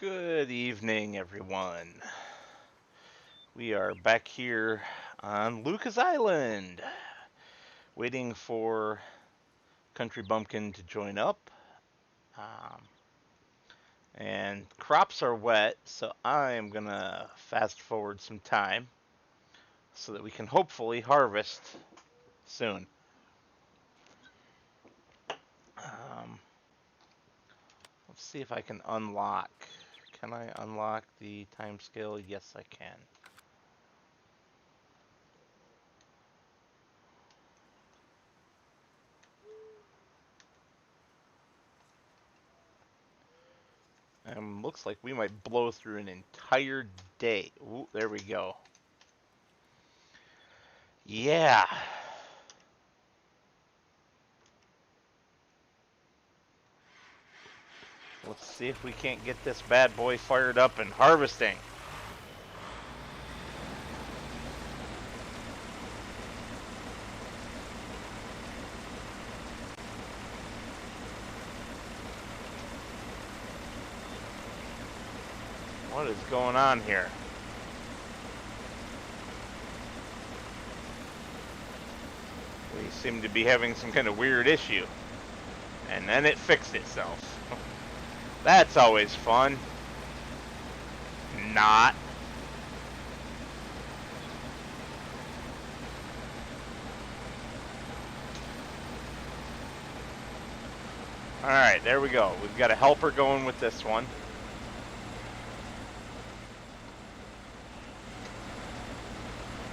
Good evening, everyone. We are back here on Lukah's Island, waiting for Kountry Bumpkin to join up. Um, and crops are wet, so I am gonna fast forward some time so that we can hopefully harvest soon. Um, let's see if I can unlock. Can I unlock the time scale? Yes, I can. Looks like we might blow through an entire day. Ooh, there we go. Yeah. Let's see if we can't get this bad boy fired up and harvesting. What is going on here? We seem to be having some kind of weird issue. And then it fixed itself. That's always fun. Not. Alright, there we go. We've got a helper going with this one.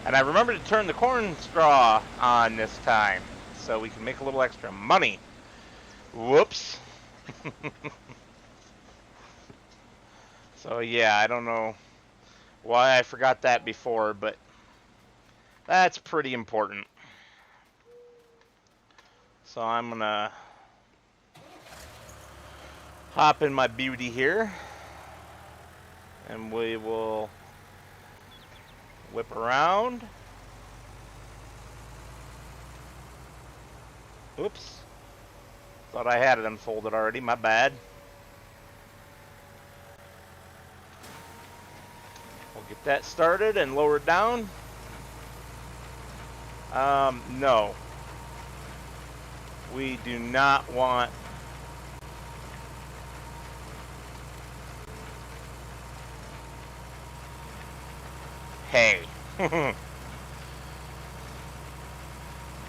And I remember to turn the corn straw on this time, so we can make a little extra money. Whoops. So yeah, I don't know why I forgot that before, but that's pretty important. So I'm gonna hop in my beauty here, and we will whip around. Oops. Thought I had it unfolded already, my bad. We'll get that started and lowered down. No. We do not want hay.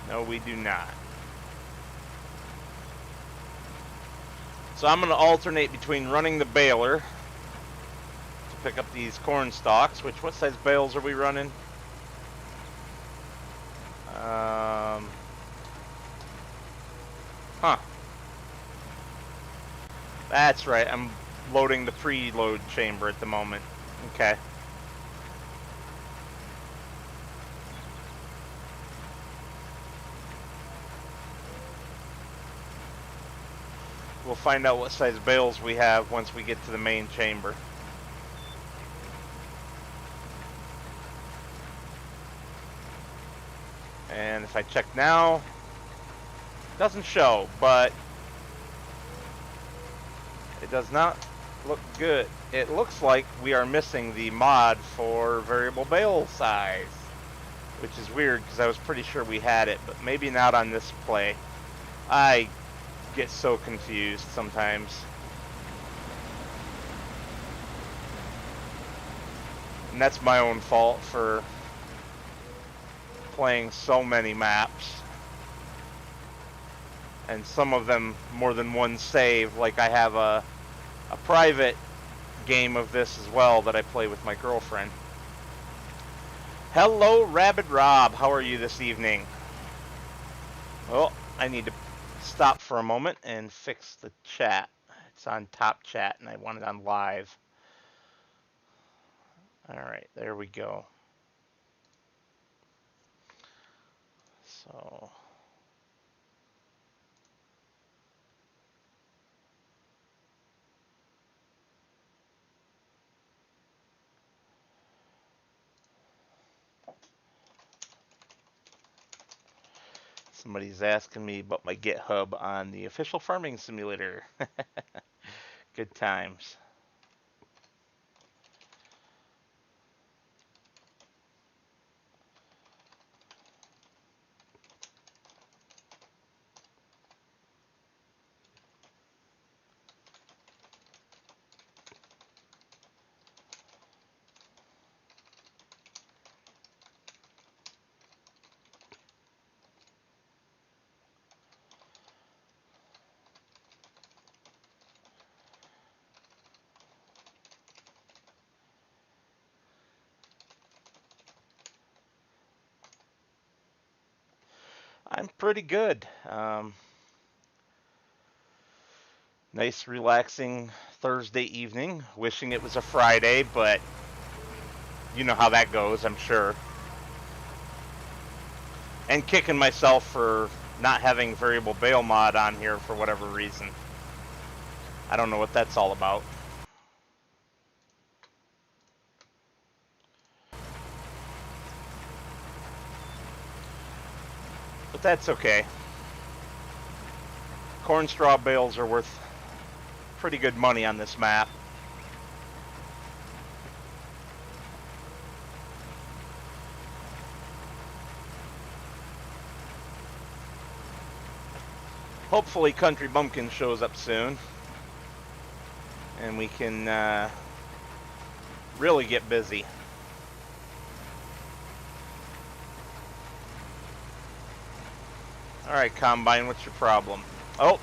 No, we do not. So I'm going to alternate between running the baler to pick up these corn stalks, what size bales are we running? Huh. That's right, I'm loading the preload chamber at the moment. Okay. We'll find out what size bales we have once we get to the main chamber. And if I check now, it doesn't show, but it does not look good. It looks like we are missing the mod for variable bale size, which is weird because I was pretty sure we had it, but maybe not on this play. I get so confused sometimes. And that's my own fault for playing so many maps. And some of them more than one save. Like I have a private game of this as well that I play with my girlfriend. Hello, Rabid Rob. How are you this evening? Well, I need to stop for a moment and fix the chat. It's on top chat and I want it on live. Alright, there we go. So somebody's asking me about my GitHub on the official farming simulator. Good times. I'm pretty good. Nice, relaxing Thursday evening. Wishing it was a Friday, but you know how that goes, I'm sure. And kicking myself for not having variable bail mod on here for whatever reason. I don't know what that's all about. But that's okay. Corn straw bales are worth pretty good money on this map. Hopefully Country Bumpkin shows up soon. And we can really get busy. Alright, Combine, what's your problem? Oh,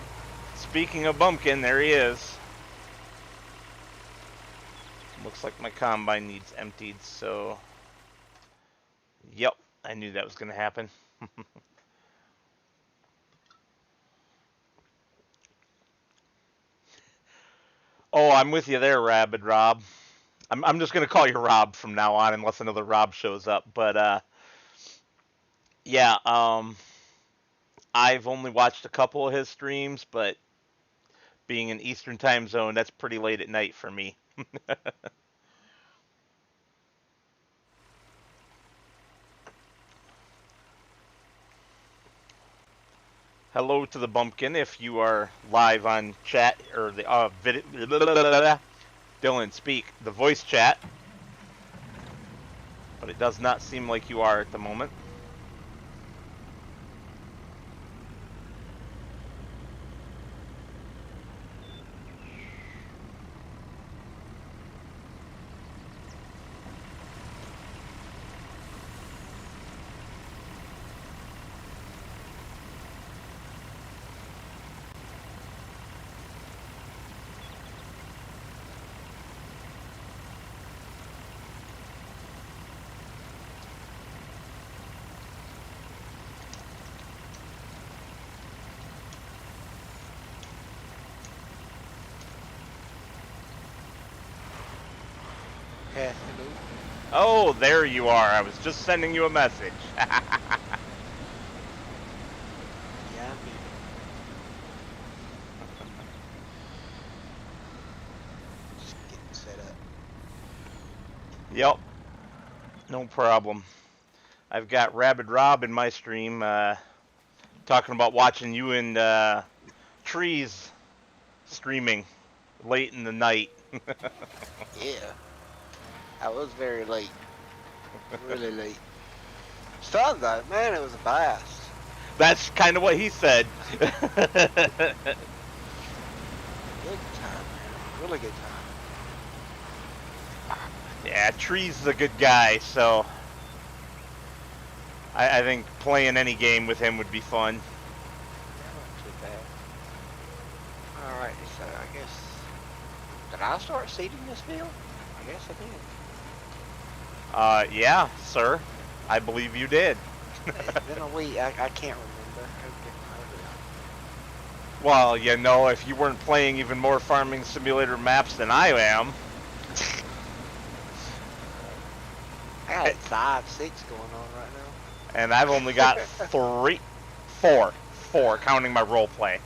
speaking of Bumpkin, there he is. Looks like my Combine needs emptied, so... Yep, I knew that was going to happen. Oh, I'm with you there, Rabid Rob. I'm just going to call you Rob from now on, unless another Rob shows up. But, yeah, I've only watched a couple of his streams, but being in Eastern time zone, that's pretty late at night for me. Hello to the Bumpkin if you are live on chat or the Dylan, speak the voice chat, but it does not seem like you are at the moment. Hello. Oh, there you are. I was just sending you a message. Yeah, I'm here. Just getting set up. Yep. No problem. I've got Rabid Rob in my stream talking about watching you and Trees streaming late in the night. Yeah. I was very late. Really late. Sun though, man, it was a blast. That's kind of what he said. Good time, man. Really good time. Yeah, Trees is a good guy, so I think playing any game with him would be fun. That wasn't too bad. Alright, so I guess... Did I start seeding this field? I guess I did. Yeah, sir. I believe you did. It's been a week. I can't remember. Okay. Well, you know, if you weren't playing even more Farming Simulator maps than I am. I got 5, 6 going on right now. And I've only got 4, counting my role play.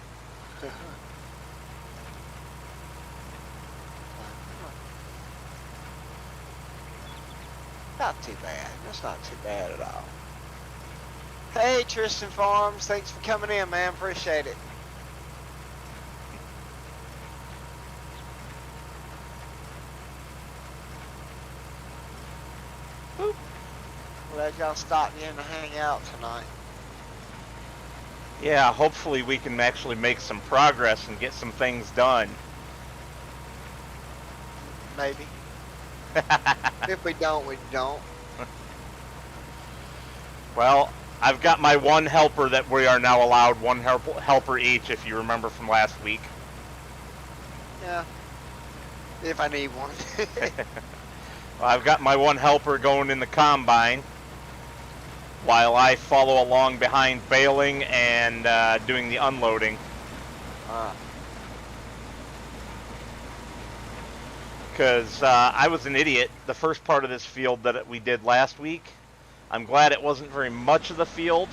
Not too bad. That's not too bad at all. Hey, Tristan Farms. Thanks for coming in, man. Appreciate it. Boop. Glad y'all stopped in to hang out tonight. Yeah, hopefully we can actually make some progress and get some things done. Maybe. If we don't, we don't. Well, I've got my one helper that we are now allowed one helper each, if you remember from last week. Yeah. If I need one. Well, I've got my one helper going in the Combine. while I follow along behind baling and doing the unloading. Because I was an idiot. The first part of this field that we did last week, I'm glad it wasn't very much of the field,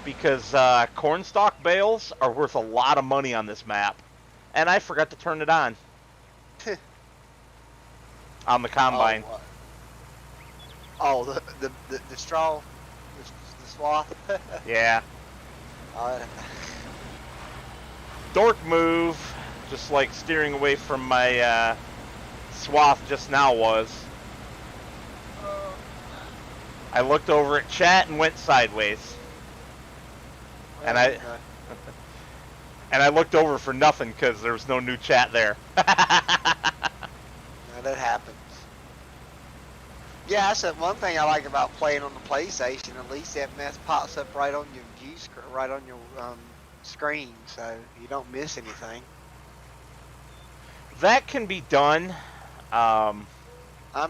because cornstalk bales are worth a lot of money on this map. And I forgot to turn it on. On the combine. Oh, the straw, the swath. Yeah. Dork move, just like steering away from my swath just now was. I looked over at chat and went sideways. And I looked over for nothing because there was no new chat there. No, that happens. Yeah, that's one thing I like about playing on the PlayStation. At least that mess pops up right on your screen, so you don't miss anything. That can be done. I'm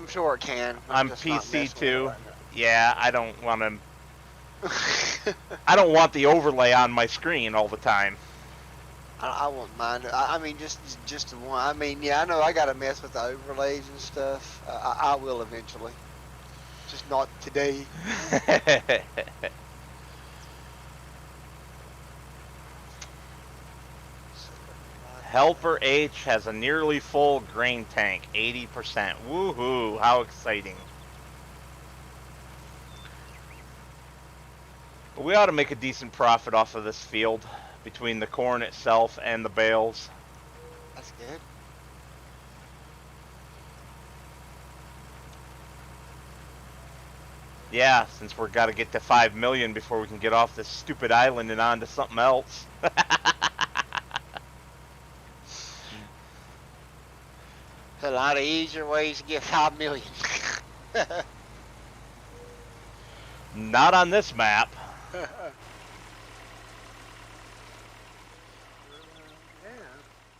sure it can. I'm PC too. Yeah, I don't want to. I don't want the overlay on my screen all the time. I wouldn't mind it. I mean, just the one. I mean, yeah, I know I got to mess with the overlays and stuff. I will eventually. Just not today. Helper H has a nearly full grain tank, 80%. Woohoo, how exciting. But we ought to make a decent profit off of this field between the corn itself and the bales. That's good. Yeah, since we're got to get to 5 million before we can get off this stupid island and on to something else. A lot of easier ways to get 5 million. Not on this map.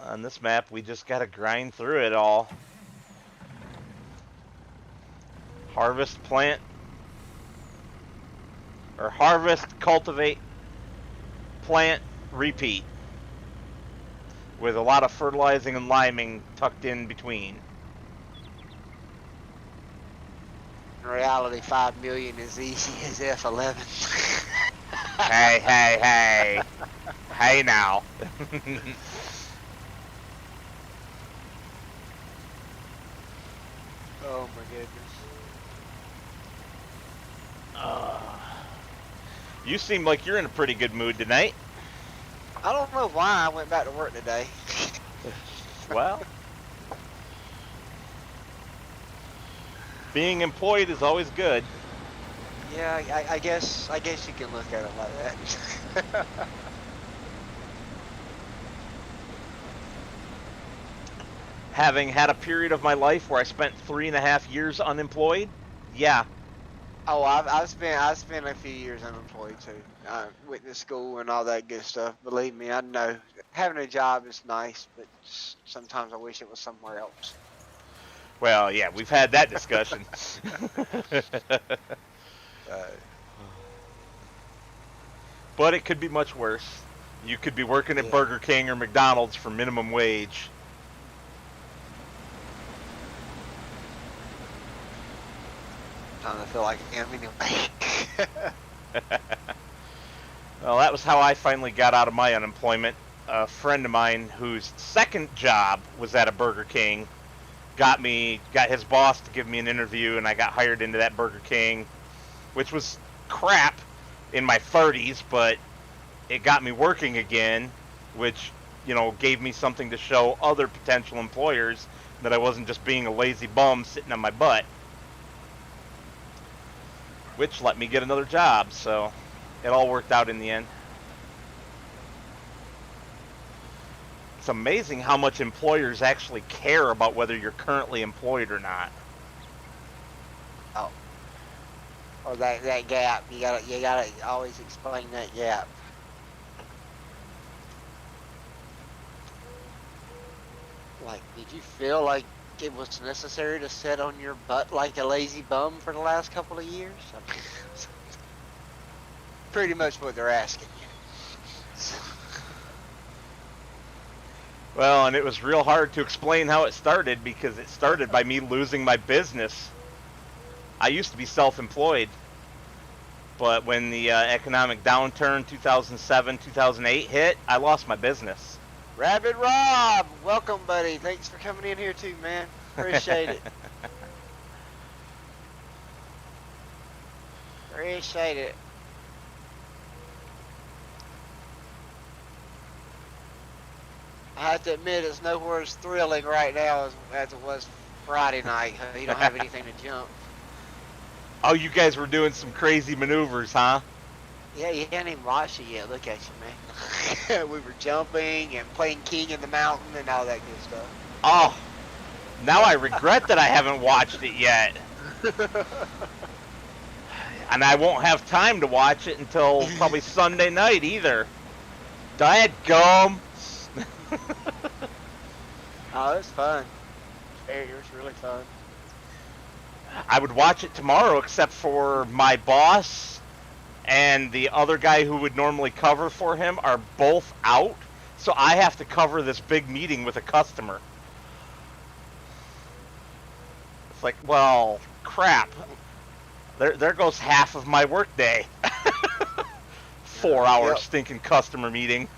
On this map, we just gotta grind through it all. Harvest, plant, or harvest, cultivate, plant, repeat. With a lot of fertilizing and liming tucked in between. In reality, 5 million is easy as F11. Hey, hey, hey. Hey now. Oh my goodness. You seem like you're in a pretty good mood tonight. I don't know why I went back to work today. Well, being employed is always good. Yeah, I guess you can look at it like that. Having had a period of my life where I spent 3.5 years unemployed, yeah. Oh, I've spent a few years unemployed too. Went to school and all that good stuff. Believe me, I know having a job is nice, but sometimes I wish it was somewhere else. Well, yeah, we've had that discussion. But it could be much worse. You could be working at Burger King or McDonald's for minimum wage. I feel like I am anyway. Well, that was how I finally got out of my unemployment. A friend of mine whose second job was at a Burger King got his boss to give me an interview, and I got hired into that Burger King, which was crap in my 30s, but it got me working again, which, you know, gave me something to show other potential employers that I wasn't just being a lazy bum sitting on my butt. Which let me get another job, so it all worked out in the end. It's amazing how much employers actually care about whether you're currently employed or not. Oh. Or that gap. You gotta always explain that gap. Like, did you feel like it was necessary to sit on your butt like a lazy bum for the last couple of years? pretty much what they're asking you. Well, and it was real hard to explain how it started because it started by me losing my business. I used to be self-employed, but when the economic downturn 2007, 2008 hit, I lost my business. Rabbit Rob, welcome, buddy. Thanks for coming in here too, man. Appreciate it. Appreciate it. I have to admit, it's nowhere as thrilling right now as it was Friday night. You don't have anything to jump. Oh, you guys were doing some crazy maneuvers, huh? Yeah, you haven't even watched it yet. Look at you, man. We were jumping and playing King in the Mountain and all that good stuff. Oh, now I regret that I haven't watched it yet. And I won't have time to watch it until probably Sunday night either. Dadgum. Oh, it's fun. It was really fun. I would watch it tomorrow except for my boss and the other guy who would normally cover for him are both out. So I have to cover this big meeting with a customer. It's like, well, crap. There goes half of my workday. 4 hour stinking customer meeting.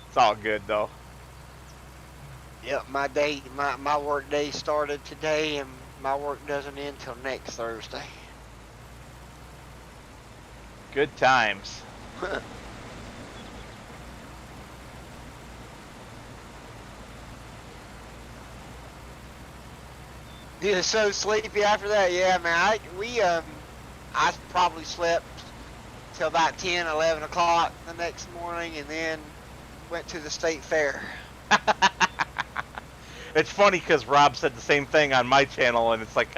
It's all good though. Yep, my work day started today, and my work doesn't end till next Thursday. Good times. Yeah, so sleepy after that. Yeah, man. I probably slept till about 10, 11 o'clock the next morning, and then went to the state fair. It's funny because Rob said the same thing on my channel, and it's like,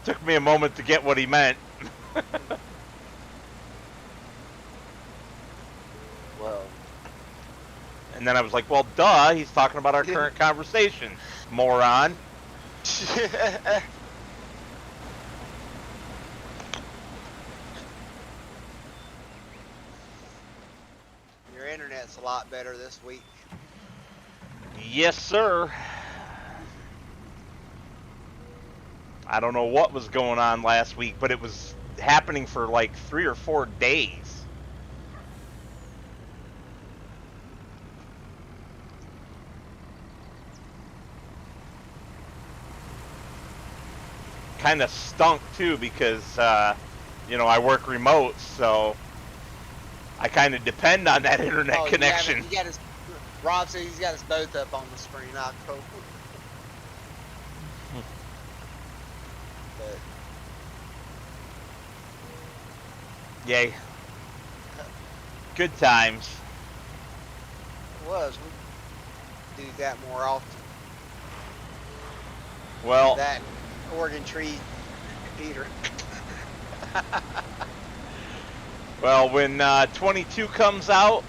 took me a moment to get what he meant. Well, And then I was like, well, duh, he's talking about our current conversation, moron. Your internet's a lot better this week. Yes, sir. I don't know what was going on last week, but it was happening for like 3 or 4 days. Kind of stunk too because, you know, I work remote, so I kind of depend on that internet connection. Yeah, Rob said he's got us both up on the screen. I'll go. But Yay. Good times. it was. We do that more often. Well, That Oregon tree heater. well, when 22 comes out,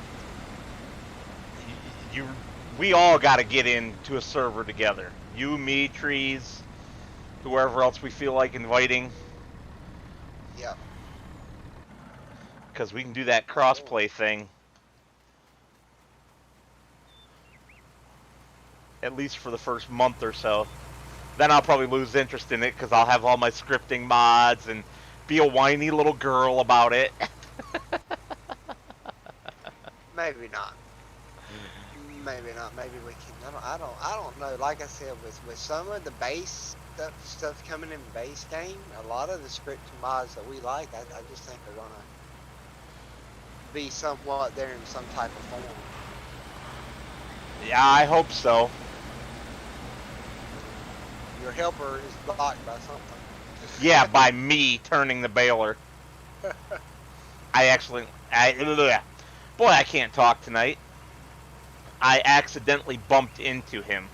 we all got to get into a server together. You, me, Trees, whoever else we feel like inviting. Yep. Because we can do that crossplay thing. At least for the first month or so. Then I'll probably lose interest in it because I'll have all my scripting mods and be a whiny little girl about it. Maybe not. Maybe not. Maybe we can. I don't know. Like I said, with some of the base stuff coming in base game, a lot of the scripting mods that we like, I just think are gonna be somewhat there in some type of form. Yeah, I hope so. Your helper is blocked by something. Yeah, by me turning the baler. Boy, I can't talk tonight. I accidentally bumped into him.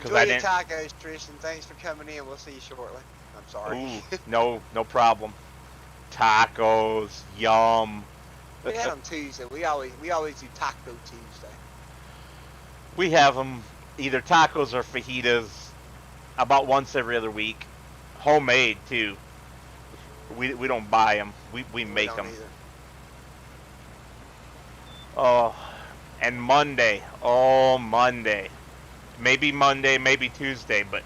Enjoy your tacos, Tristan. Thanks for coming in. We'll see you shortly. I'm sorry. Ooh, no problem. Tacos, yum. We had them Tuesday. We always do Taco Tuesday. We have them either tacos or fajitas. about once every other week. Homemade too. We don't buy them. We We make don't them. either. Oh, and Monday. Oh, Monday. Maybe Monday, maybe Tuesday, but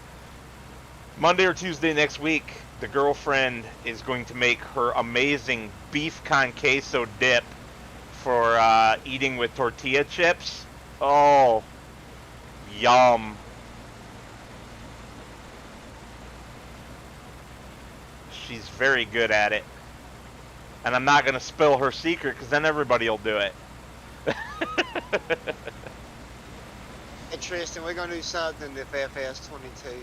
Monday or Tuesday next week, the girlfriend is going to make her amazing beef con queso dip for eating with tortilla chips. Oh, yum. She's very good at it. And I'm not going to spill her secret because then everybody will do it. Hey Tristan, we're gonna do something with FS22.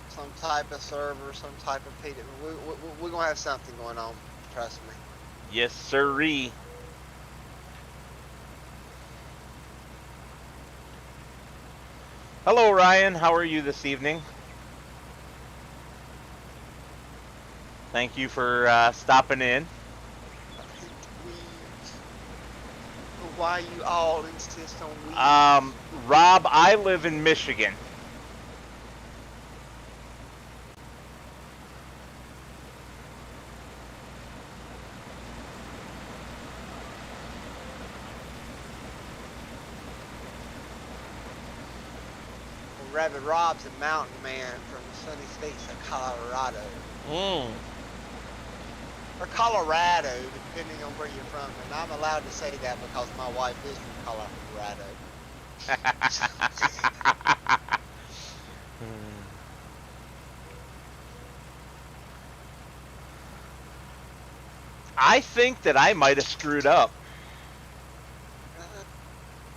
Some type of server, some type of P. We're gonna have something going on. Trust me. Yes, sirree. Hello, Ryan. How are you this evening? Thank you for stopping in. Why you all insist on weeds? Rob, I live in Michigan. Rabbit Rob's a mountain man from the sunny states of Colorado. Or Colorado, depending on where you're from. And I'm allowed to say that because my wife is from Colorado. I think that I might have screwed up.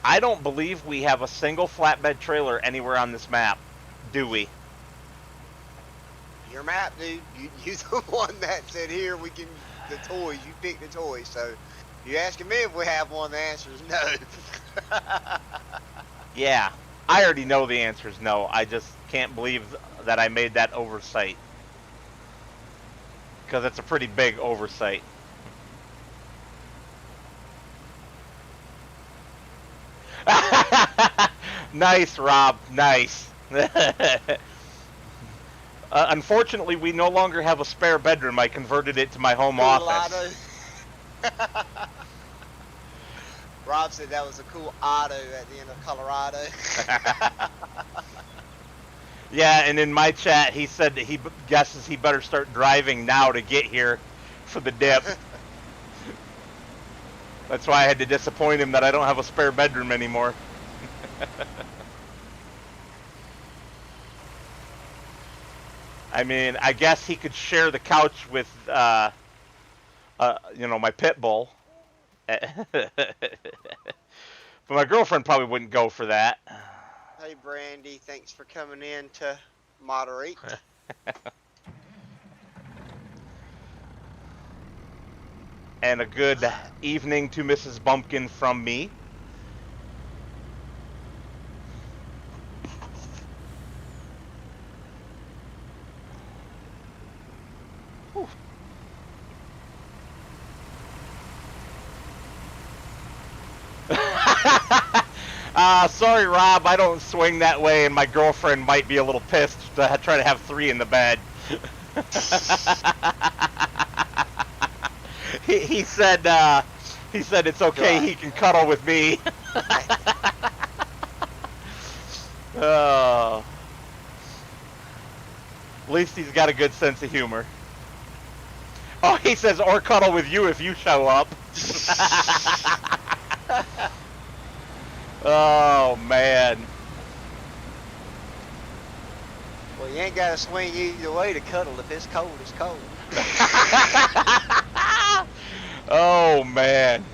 I don't believe we have a single flatbed trailer anywhere on this map, do we? Your map, dude. You're the one that said, here, we can, the toys. You pick the toys. So, you asking me if we have one, the answer is no. Yeah, I already know the answer is no. I just can't believe that I made that oversight. Because it's a pretty big oversight. Nice, Rob. Nice. Unfortunately, we no longer have a spare bedroom. I converted it to my home office. Rob said that was a cool auto at the end of Colorado. Yeah, and in my chat, he said that he guesses he better start driving now to get here for the dip. That's why I had to disappoint him that I don't have a spare bedroom anymore. I mean, I guess he could share the couch with, you know, my pit bull. But my girlfriend probably wouldn't go for that. Hey, Brandy, thanks for coming in to moderate. And a good evening to Mrs. Bumpkin from me. Sorry, Rob, I don't swing that way, and my girlfriend might be a little pissed to try to have 3 in the bed. he said it's okay, he can cuddle with me. Oh. At least he's got a good sense of humor. Oh, he says, or cuddle with you if you show up. Oh, man. Well, you ain't got to swing either way to cuddle. If it's cold, it's cold. Oh, man.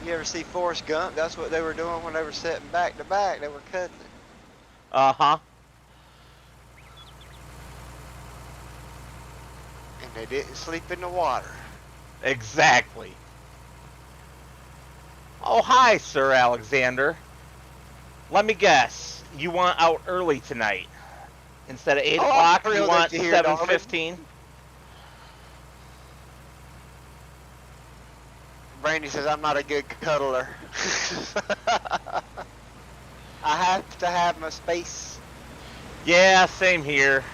You ever see Forrest Gump? That's what they were doing when they were sitting back to back. They were cuddling. Uh-huh. And they didn't sleep in the water. Exactly. Oh, hi, Sir Alexander. Let me guess. You want out early tonight? Instead of 8 o'clock, you want 7:15? Brandy says I'm not a good cuddler. I have to have my space. Yeah, same here.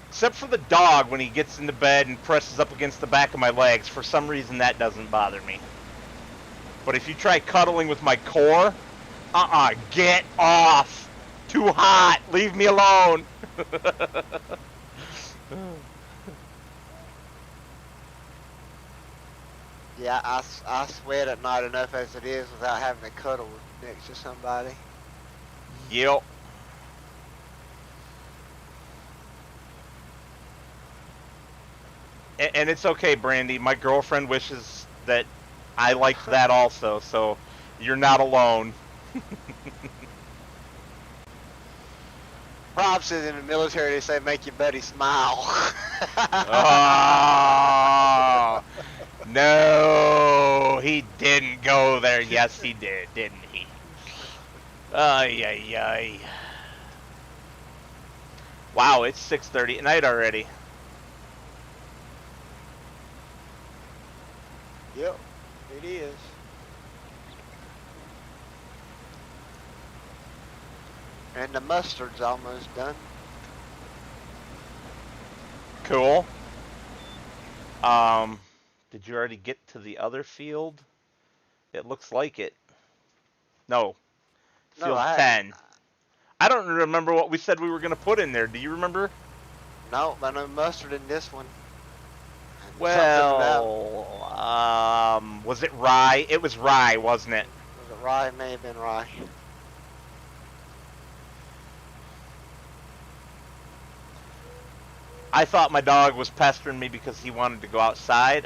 Except for the dog when he gets into bed and presses up against the back of my legs. For some reason, that doesn't bother me. But if you try cuddling with my core, get off. Too hot. Leave me alone. Yeah, I sweat at night enough as it is without having to cuddle next to somebody. Yep. And it's okay, Brandy. My girlfriend wishes that I liked that also, so you're not alone. Rob says in the military they say make your buddy smile. Oh, no, he didn't go there. Yes, he did, didn't he? Ay, ay, ay. Wow, it's 6:30 at night already. Yep, it is. And the mustard's almost done. Cool. Did you already get to the other field? It looks like it. No. Field 10. I don't remember what we said we were going to put in there. Do you remember? No, but no mustard in this one. Well, was it rye? It was rye, wasn't it? Was it rye? It may have been rye. I thought my dog was pestering me because he wanted to go outside.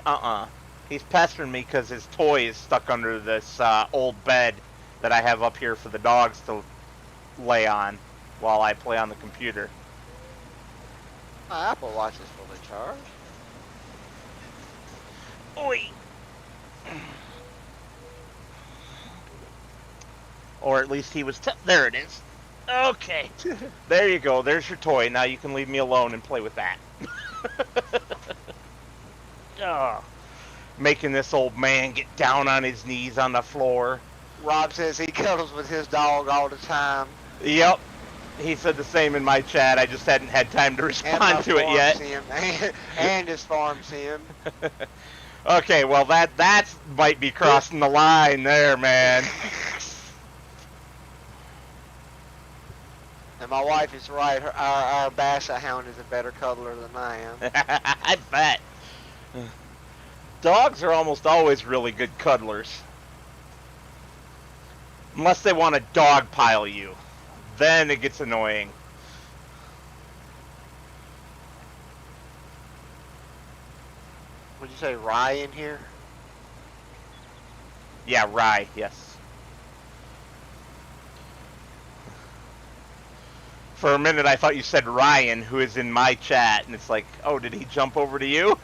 He's pestering me because his toy is stuck under this old bed that I have up here for the dogs to lay on while I play on the computer. My Apple Watch is fully charged. Oi! Or at least he was. There it is. Okay. There you go. There's your toy. Now you can leave me alone and play with that. Oh, making this old man get down on his knees on the floor. Rob says he cuddles with his dog all the time. Yep. He said the same in my chat. I just hadn't had time to respond to it yet. And his farm sim. Okay, well that might be crossing the line there, man. And my wife is right. Our Basset Hound is a better cuddler than I am. I bet. Dogs are almost always really good cuddlers. Unless they want to dogpile you. Then it gets annoying. Would you say rye in here? Yeah, rye, yes. For a minute I thought you said Ryan, who is in my chat, and it's like, oh, did he jump over to you?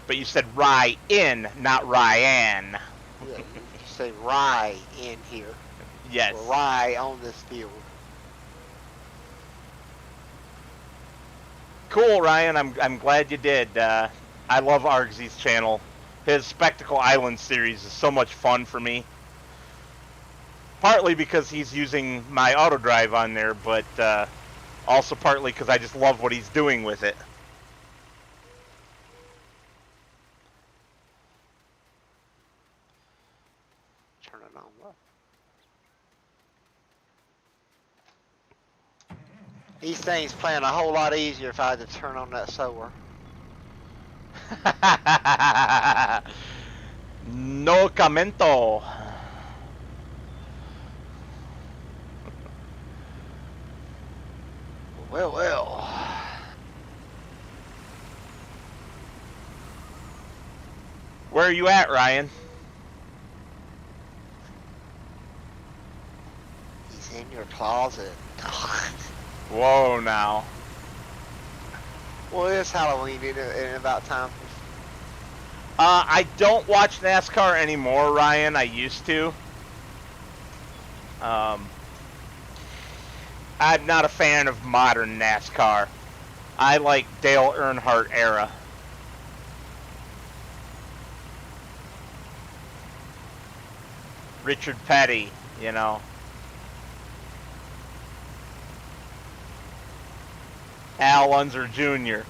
But you said Ryan, not Ryan. Yeah, you say rye in here. Yes. Or rye on this field. Cool, Ryan. I'm glad you did. I love Argsy's channel. His Spectacle Island series is so much fun for me. Partly because he's using my auto drive on there, but also partly because I just love what he's doing with it. Turn it on low. These things playing a whole lot easier if I had to turn on that sower. No commento. Well, well. Where are you at, Ryan? He's in your closet. Whoa, now. Well, it's Halloween in about time. I don't watch NASCAR anymore, Ryan. I used to. I'm not a fan of modern NASCAR. I like Dale Earnhardt era. Richard Petty, you know. Al Unser Jr.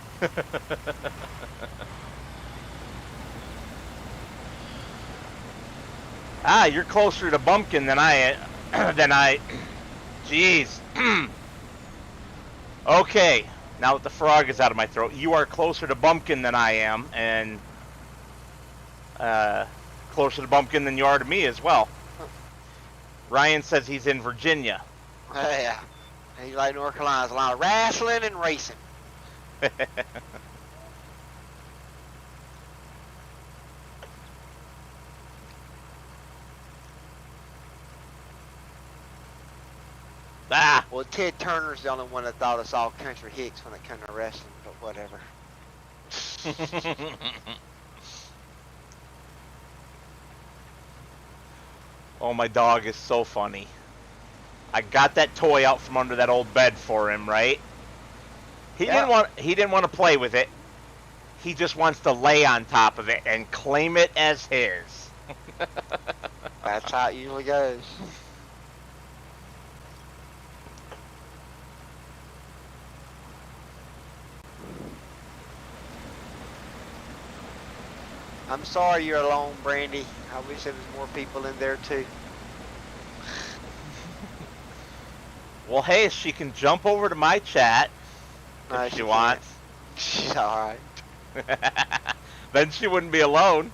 Ah, you're closer to Bumpkin than I. Jeez. Okay, now that the frog is out of my throat, you are closer to Bumpkin than I am, and closer to Bumpkin than you are to me as well. Ryan says he's in Virginia. Yeah. He's like North Carolina's a lot of wrestling and racing. Ah! Well, Ted Turner's the only one that thought us all country hicks when it came to wrestling, but whatever. Oh, my dog is so funny. I got that toy out from under that old bed for him, right? He didn't want to play with it. He just wants to lay on top of it and claim it as his. That's how it usually goes. I'm sorry you're alone, Brandy. I wish there was more people in there too. Well, hey, she can jump over to my chat if she wants. She's alright. Then she wouldn't be alone.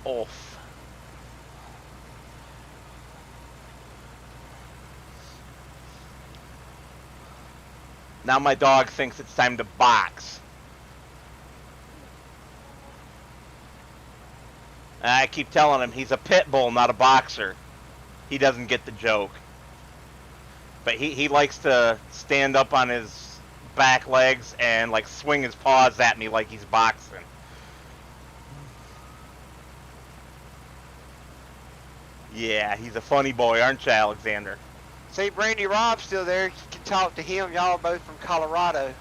Oof. Now my dog thinks it's time to box. I keep telling him he's a pit bull, not a boxer. He doesn't get the joke. But he likes to stand up on his back legs and like swing his paws at me like he's boxing. Yeah, he's a funny boy, aren't you, Alexander? See, Brandy Rob's still there. You can talk to him. Y'all are both from Colorado.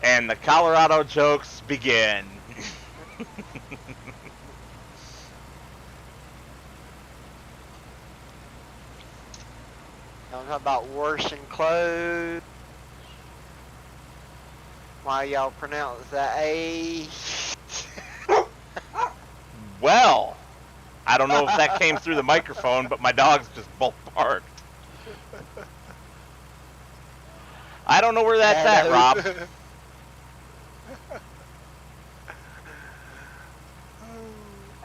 And the Colorado jokes begin. Y'all talk about washing clothes. Why y'all pronounce that A? Well, I don't know if that came through the microphone, but my dogs just both barked. I don't know where that's at, Rob.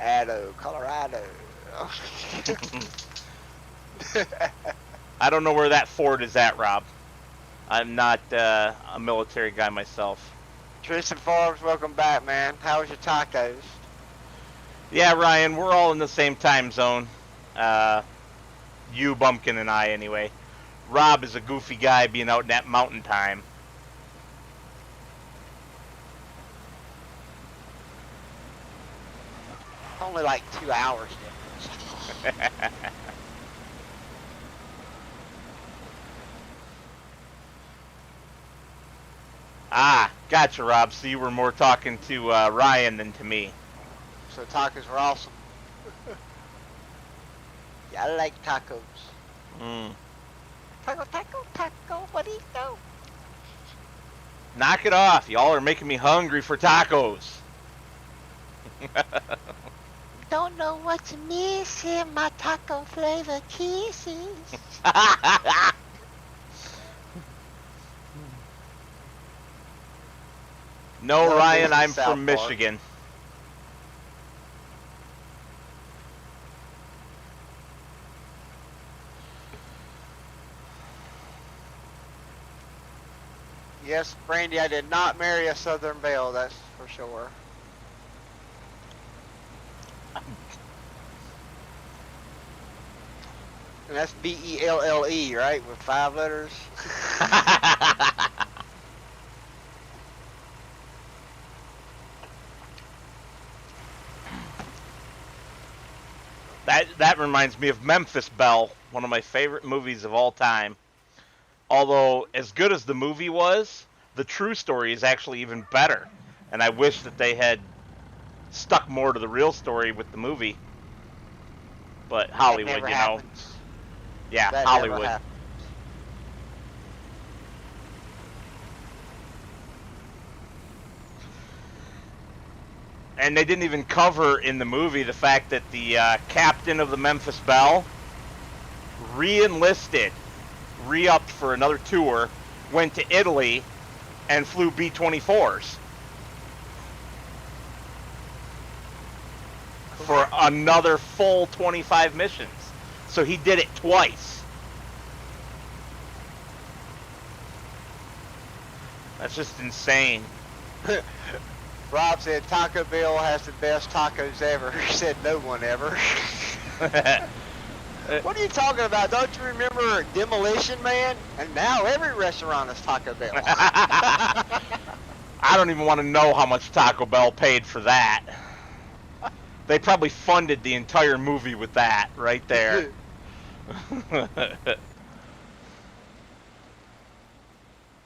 Addo, Colorado. I don't know where that fort is at, Rob. I'm not a military guy myself. Tristan Forbes, welcome back, man. How was your tacos? Yeah, Ryan, we're all in the same time zone. You, Bumpkin, and I, anyway. Rob is a goofy guy being out in that mountain time. Only like 2 hours difference. Ah, gotcha, Rob. So you were more talking to Ryan than to me. So tacos were awesome. Yeah, I like tacos. Taco, taco, taco, burrito. Knock it off. Y'all are making me hungry for tacos. Don't know what's missing, my taco flavor kisses. No, Ryan, I'm South from Park. Michigan. Yes, Brandy, I did not marry a Southern Belle, that's for sure. And that's B-E-L-L-E, right? With 5 letters? That reminds me of Memphis Belle, one of my favorite movies of all time. Although, as good as the movie was, the true story is actually even better. And I wish that they had stuck more to the real story with the movie. But That Hollywood, never you know. happens. Yeah, That never Hollywood. happens. And they didn't even cover in the movie the fact that the captain of the Memphis Belle re-enlisted, re-upped for another tour, went to Italy, and flew B-24s for another full 25 missions. So he did it twice. That's just insane. Rob said Taco Bell has the best tacos ever. He said no one ever. What are you talking about? Don't you remember Demolition Man? And now every restaurant is Taco Bell. I don't even want to know how much Taco Bell paid for that. They probably funded the entire movie with that right there.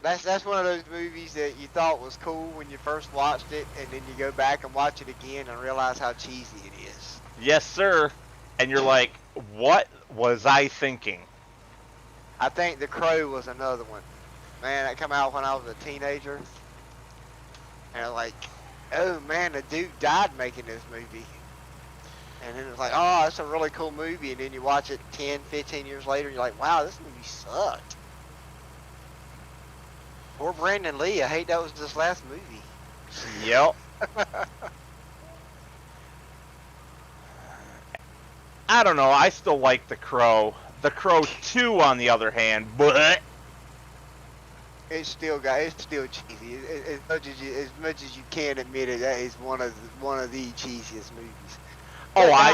That's one of those movies that you thought was cool when you first watched it, and then you go back and watch it again and realize how cheesy it is. Yes, sir. And you're like, what was I thinking? I think The Crow was another one. Man, that came out when I was a teenager. And like, oh man, the dude died making this movie. And then it's like, oh, that's a really cool movie. And then you watch it 10, 15 years later, and you're like, wow, this movie sucked. Poor Brandon Lee, I hate that was his last movie. Yep. I don't know. I still like The Crow. The Crow 2, on the other hand, but It's still cheesy. As much as you can admit it, that is one of the cheesiest movies. oh, Die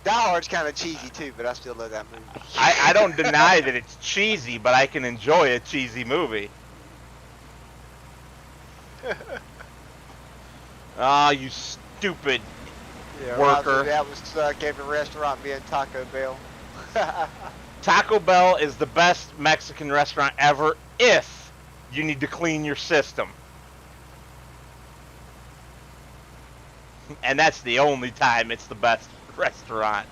Hard's kind of cheesy too, but I still love that movie. I don't deny that it's cheesy, but I can enjoy a cheesy movie. Ah, you stupid worker. That was stuck every restaurant being Taco Bell. Taco Bell is the best Mexican restaurant ever if you need to clean your system. And that's the only time it's the best restaurant.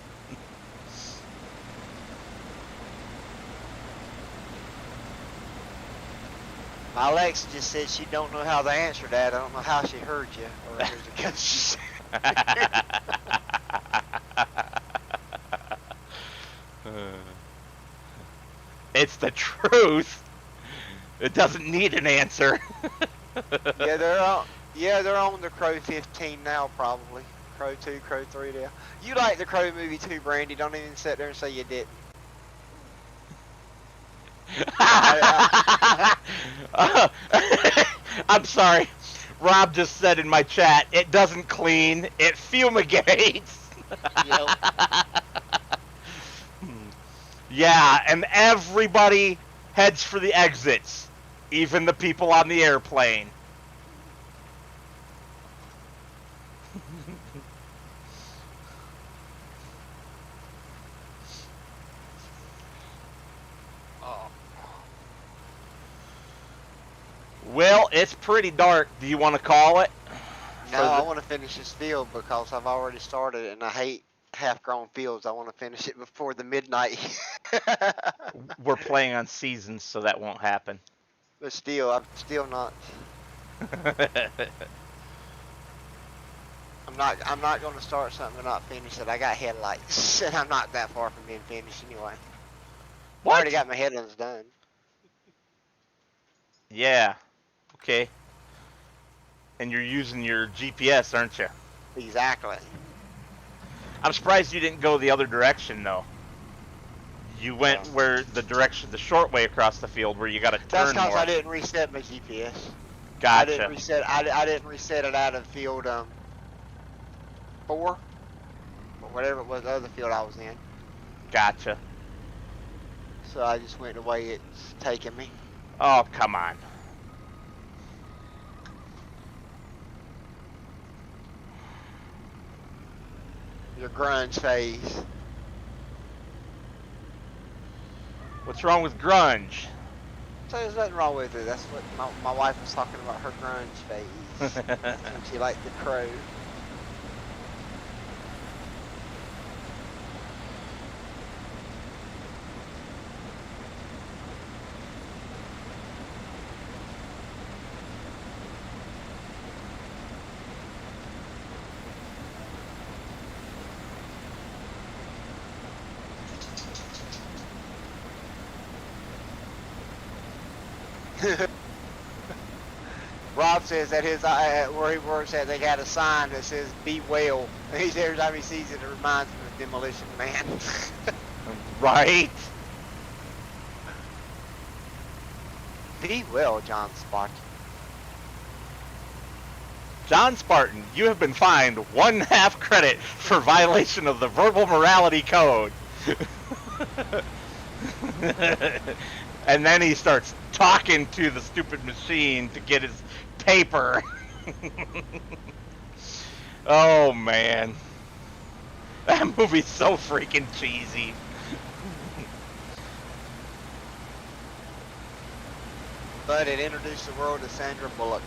My Alexa just said she don't know how to answer that. I don't know how she heard you. Or is it because she It's the truth. It doesn't need an answer. they're on the Crow 15 now, probably. Crow 2, Crow 3 now. You like the Crow movie too, Brandy. Don't even sit there and say you didn't. I'm sorry. Rob just said in my chat, it doesn't clean, it fumigates. Yep. Yeah, and everybody heads for the exits, even the people on the airplane. Well, it's pretty dark. Do you want to call it? No, I want to finish this field because I've already started it, and I hate half-grown fields. I want to finish it before the midnight. We're playing on seasons, so that won't happen. But still, I'm still not. I'm not going to start something and not finish it. I got headlights, and I'm not that far from being finished anyway. What? I already got my headlamps done. Yeah. Okay. And you're using your GPS, aren't you? Exactly. I'm surprised you didn't go the other direction, though. You went where the short way across the field, where you got to turn That's because more. I didn't reset my GPS. Gotcha. I didn't reset it out of field 4, or whatever it was, the other field I was in. Gotcha. So I just went the way it's taking me. Oh, come on. Your grunge phase. What's wrong with grunge? So there's nothing wrong with it. That's what my wife was talking about, her grunge phase. That's when she liked the Crow. Rob says that his where he works at, they got a sign that says "Be well." And every time he sees it, it reminds him of Demolition Man. Right? Be well, John Spartan. John Spartan, you have been fined 1/2 credit for violation of the verbal morality code. And then he starts talking to the stupid machine to get his paper. Oh man, that movie's so freaking cheesy. But it introduced the world to Sandra Bullock.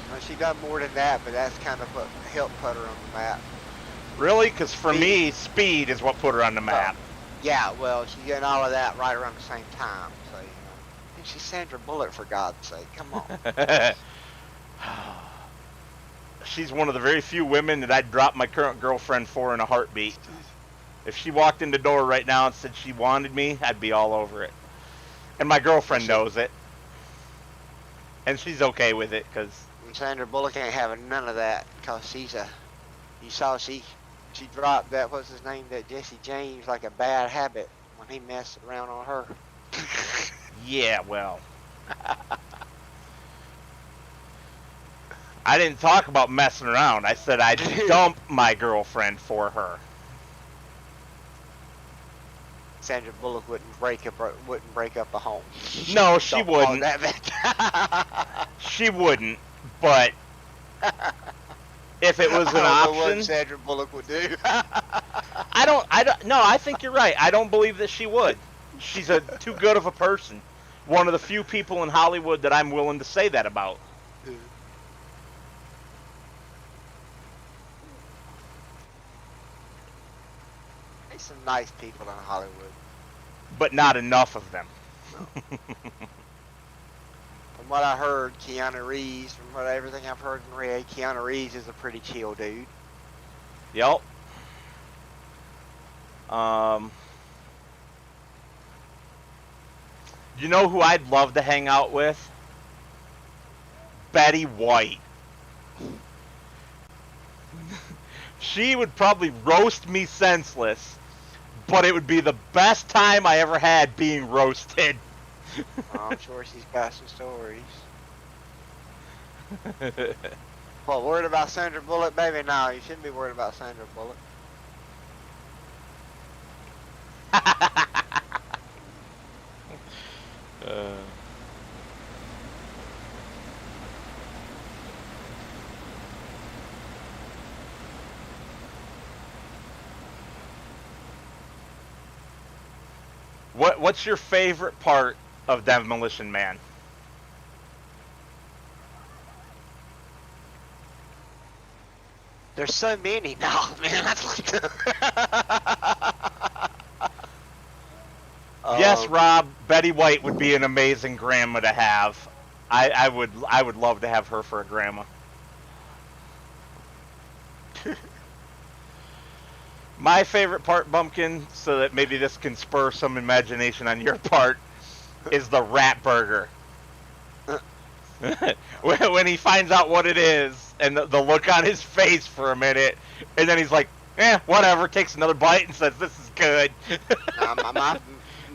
Well, she got more than that, but that's kind of what helped put her on the map. Really? Because for me, Speed is what put her on the map. Yeah, well, she got all of that right around the same time. So, you know, and she's Sandra Bullock, for God's sake. Come on. She's one of the very few women that I'd drop my current girlfriend for in a heartbeat. If she walked in the door right now and said she wanted me, I'd be all over it. And my girlfriend knows it. And she's okay with it, because... Sandra Bullock ain't having none of that, because she's a... You saw she dropped that, what's his name, that Jesse James, like a bad habit when he messed around on her. Yeah, well... I didn't talk about messing around. I said I'd dump my girlfriend for her. Sandra Bullock wouldn't break up a home. No, she wouldn't. That she wouldn't. But if it was an option, know what Sandra Bullock would do. I don't. No, I think you're right. I don't believe that she would. She's too good of a person. One of the few people in Hollywood that I'm willing to say that about. There's some nice people in Hollywood. But not enough of them. No. From what I heard, Keanu Reeves, from everything I've heard and read, Keanu Reeves is a pretty chill dude. Yep. You know who I'd love to hang out with? Betty White. She would probably roast me senseless, but it would be the best time I ever had being roasted. I'm sure she's got some stories. Well, worried about Sandra Bullock, baby? No, you shouldn't be worried about Sandra Bullock. What's your favorite part of Demolition Man? There's so many now, man. Yes, Rob, Betty White would be an amazing grandma to have. I would love to have her for a grandma. My favorite part, Bumpkin, so that maybe this can spur some imagination on your part, is the rat burger. When he finds out what it is, and the look on his face for a minute, and then he's like, whatever, takes another bite and says, this is good.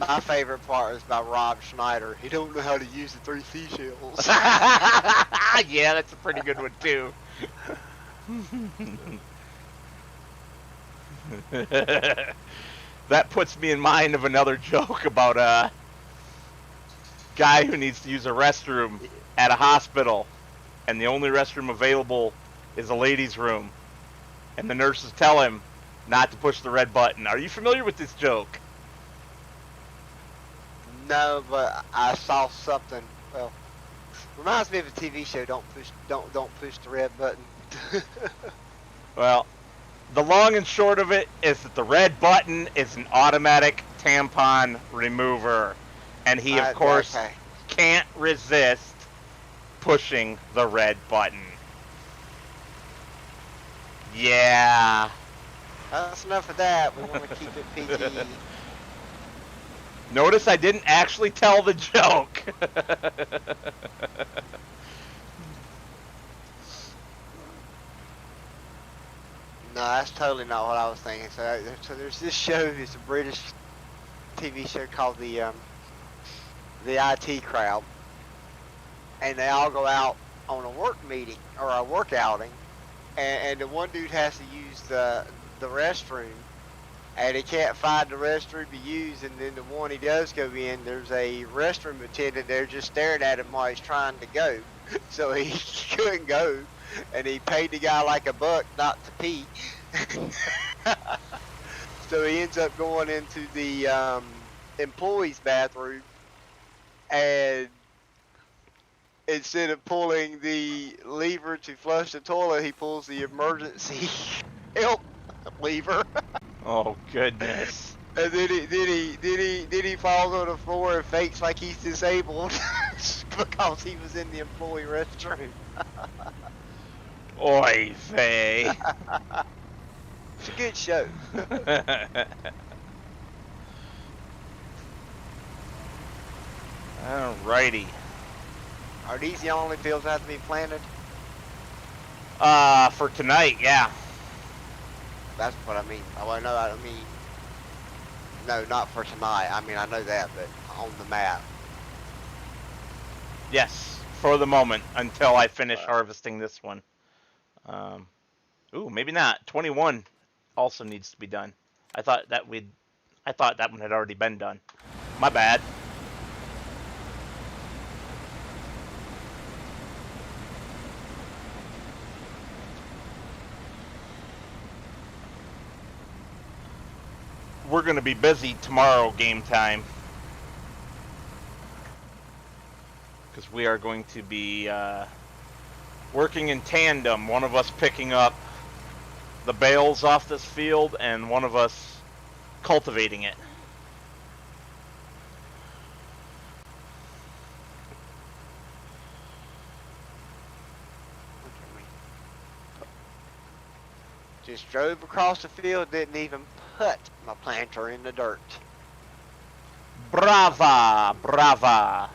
My favorite part is by Rob Schneider. He don't know how to use the 3 seashells. Yeah, that's a pretty good one, too. That puts me in mind of another joke about a guy who needs to use a restroom at a hospital, and the only restroom available is a ladies' room, and the nurses tell him not to push the red button. Are you familiar with this joke? No, but I saw something. Well, reminds me of a TV show. Don't push the red button. Well, the long and short of it is that the red button is an automatic tampon remover. And he, of course, Okay. can't resist pushing the red button. Yeah. That's enough of that. We want to keep it PG. Notice I didn't actually tell the joke. No, that's totally not what I was thinking. So there's this show. It's a British TV show called the IT Crowd, and they all go out on a work meeting or a work outing, and the one dude has to use the restroom, and he can't find the restroom to use, and then the one he does go in, there's a restroom attendant there just staring at him while he's trying to go, so he couldn't go, and he paid the guy like $1 not to pee. So he ends up going into the employee's bathroom, and instead of pulling the lever to flush the toilet, he pulls the emergency help lever. Oh, goodness. And then he falls on the floor and fakes like he's disabled because he was in the employee restroom. Oy vey. It's a good show. Alrighty. Are these the only fields that have to be planted? For tonight, yeah. That's what I mean. Oh, I know. I mean, no, not for tonight. I mean, I know that, but on the map. Yes, for the moment, until I finish harvesting this one. Ooh, maybe not. 21 also needs to be done. I thought that one had already been done. My bad. We're going to be busy tomorrow game time. Because we are going to be working in tandem. One of us picking up the bales off this field and one of us cultivating it. Just drove across the field, didn't even put my planter in the dirt. Brava! Brava!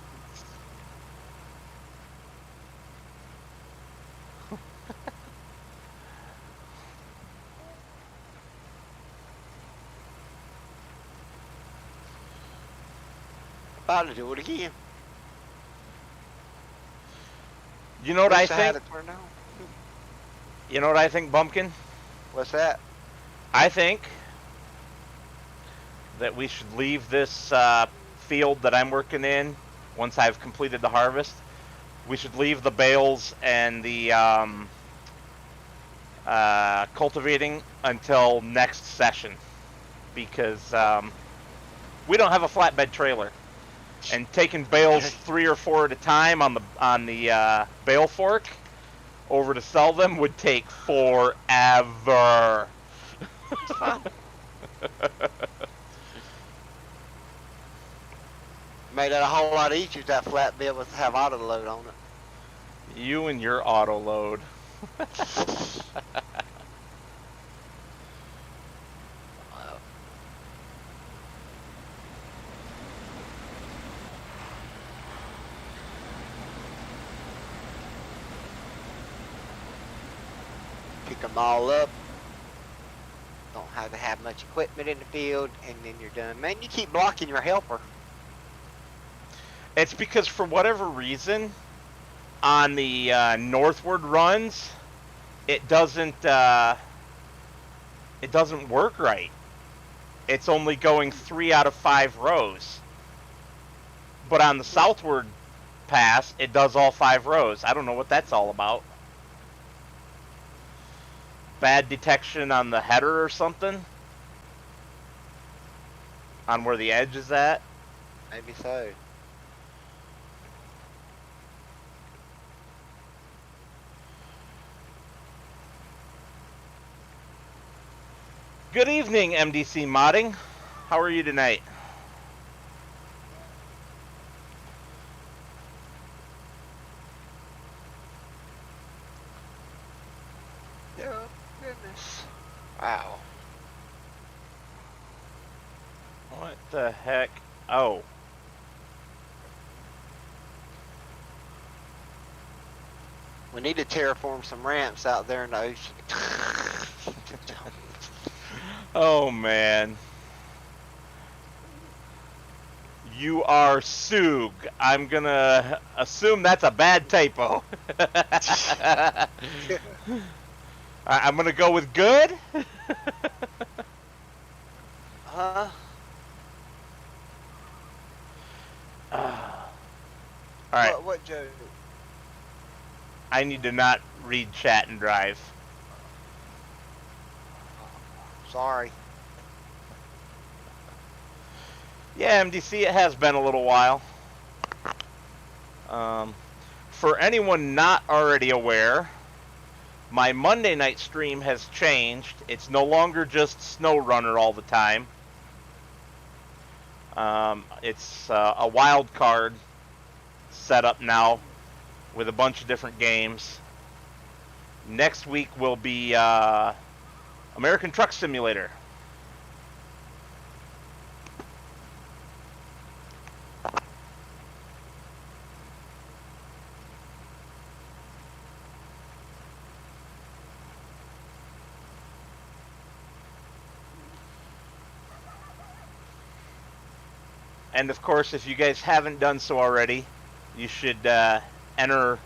About to do it again. You know what I think? Out. You know what I think, Bumpkin? What's that? I think that we should leave this field that I'm working in once I've completed the harvest. We should leave the bales and the cultivating until next session because we don't have a flatbed trailer, and taking bales 3 or 4 at a time on the bale fork over to sell them would take forever. It's fine. Made it a whole lot easier that flat bill with have auto load on it. You and your auto load. Pick them all up. Don't have to have much equipment in the field, and then you're done. Man, you keep blocking your helper. It's because for whatever reason, on the northward runs, it doesn't work right. It's only going 3 out of 5 rows. But on the southward pass, it does all 5 rows. I don't know what that's all about. Bad detection on the header or something? On where the edge is at? Maybe so. Good evening, MDC Modding. How are you tonight? Yeah, goodness. Wow. What the heck? Oh. We need to terraform some ramps out there in the ocean. Oh, man. You are Sug. I'm gonna assume that's a bad typo. I'm gonna go with good. Huh? Alright, What joke? I need to not read chat and drive. Sorry. Yeah, MDC, it has been a little while. For anyone not already aware, my Monday night stream has changed. It's no longer just SnowRunner all the time. It's a wild card setup now with a bunch of different games. Next week will be American Truck Simulator. And of course, if you guys haven't done so already, you should enter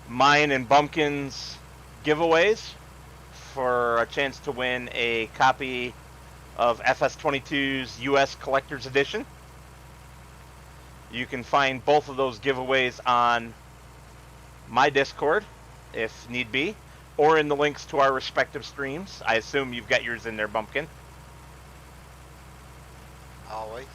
mine and Bumpkin's giveaways for a chance to win a copy of FS22's US Collector's Edition. You can find both of those giveaways on my Discord, if need be, or in the links to our respective streams. I assume you've got yours in there, Bumpkin. Always.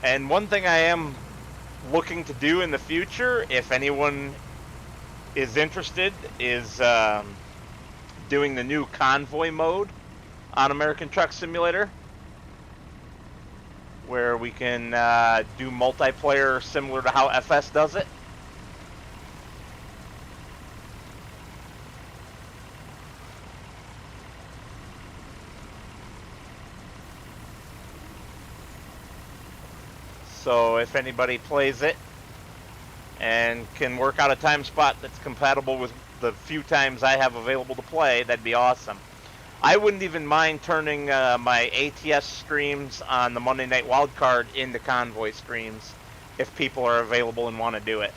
And one thing I am looking to do in the future, if anyone is interested, is doing the new convoy mode on American Truck Simulator, where we can do multiplayer similar to how FS does it. So if anybody plays it and can work out a time spot that's compatible with the few times I have available to play, that'd be awesome. I wouldn't even mind turning my ATS streams on the Monday Night Wildcard into Convoy streams if people are available and want to do it.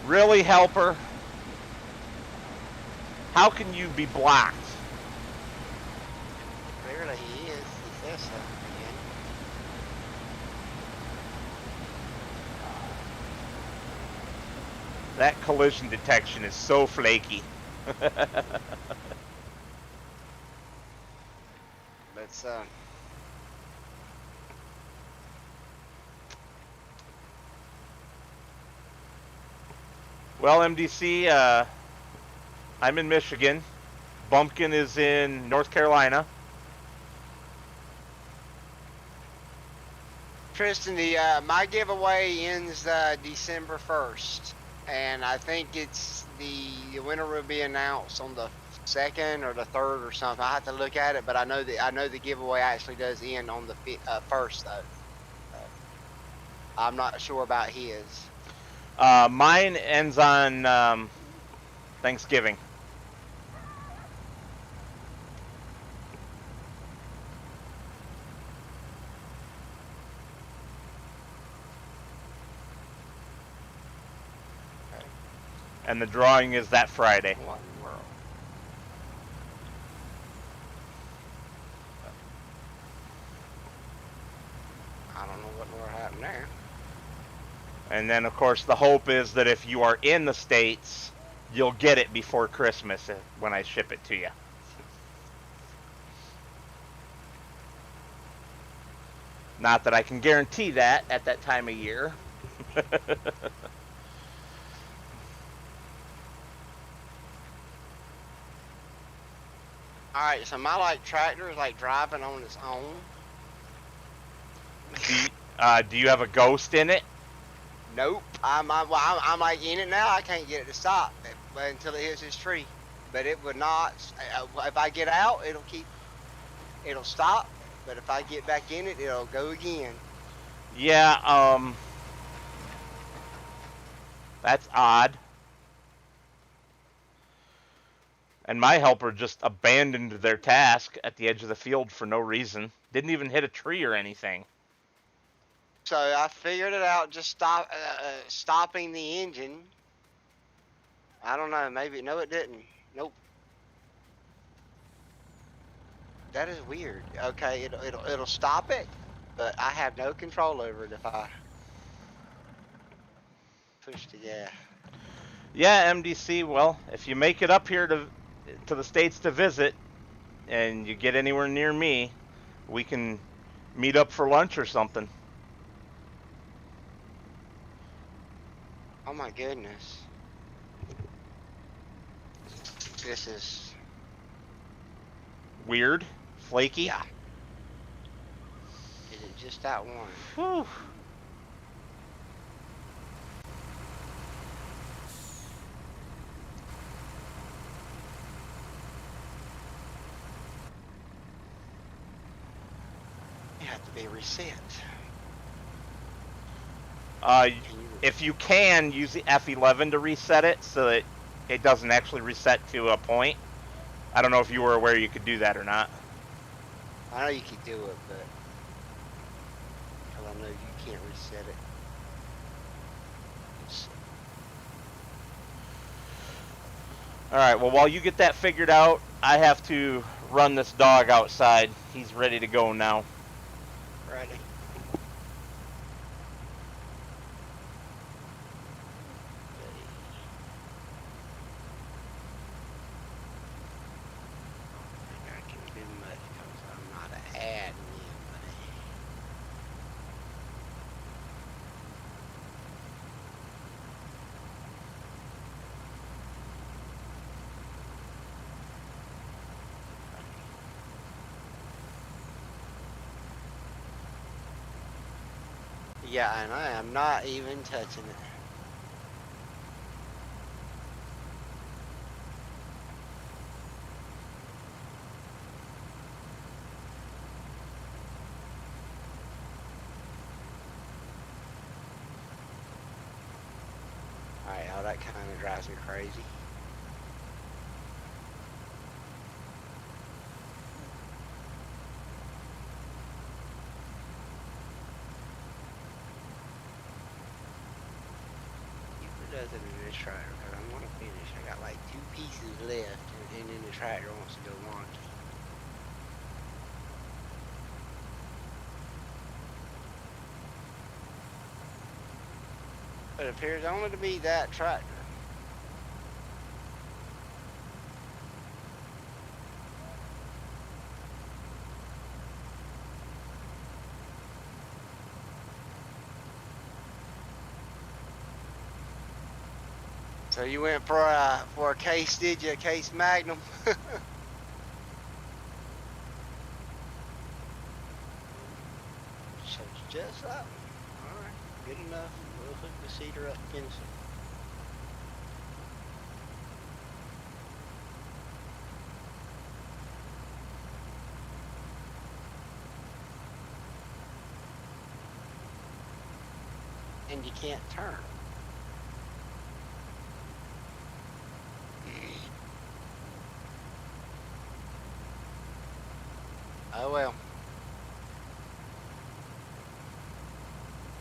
Really, Helper? How can you be blocked? Clearly he is. He says so again. That collision detection is so flaky. Let's Well, MDC, I'm in Michigan. Bumpkin is in North Carolina. Tristan, my giveaway ends December 1st, and I think it's the winner will be announced on the 2nd or the 3rd or something. I have to look at it, but I know the giveaway actually does end on the 1st though. I'm not sure about his. Mine ends on Thanksgiving. Okay. And the drawing is that Friday. What in the world? I don't know what in the world happened there. And then, of course, the hope is that if you are in the States, you'll get it before Christmas when I ship it to you. Not that I can guarantee that at that time of year. Alright, so my tractor is driving on its own. Do you have a ghost in it? Nope. I'm in it now. I can't get it to stop until it hits this tree. But it would not. If I get out, it'll stop. But if I get back in it, it'll go again. Yeah, that's odd. And my helper just abandoned their task at the edge of the field for no reason. Didn't even hit a tree or anything. So I figured it out. Just stopping the engine. I don't know. Maybe no, it didn't. Nope. That is weird. Okay, it'll stop it, but I have no control over it if I push the gas. Yeah, MDC. Well, if you make it up here to the States to visit, and you get anywhere near me, we can meet up for lunch or something. Oh my goodness. This is Weird, flaky. yeah. Is it just that one? Whew. It have to be reset. If you can, use the F11 to reset it so that it doesn't actually reset to a point. I don't know if you were aware you could do that or not. I know you can do it, but I know you can't reset it. Alright, well, while you get that figured out, I have to run this dog outside. He's ready to go now. Ready. I can do much because I'm not an admin. Yeah, and I am not even touching it. Alright, oh, that kind of drives me crazy. Does it in this tractor because I want to finish. I got 2 pieces left, and then the tractor wants to go wonky. But it appears only to be that tractor. So you went for a case, did you? A case Magnum? So it's just that one. Alright, good enough. We'll hook the cedar up and finish it. and you can't turn. Oh well.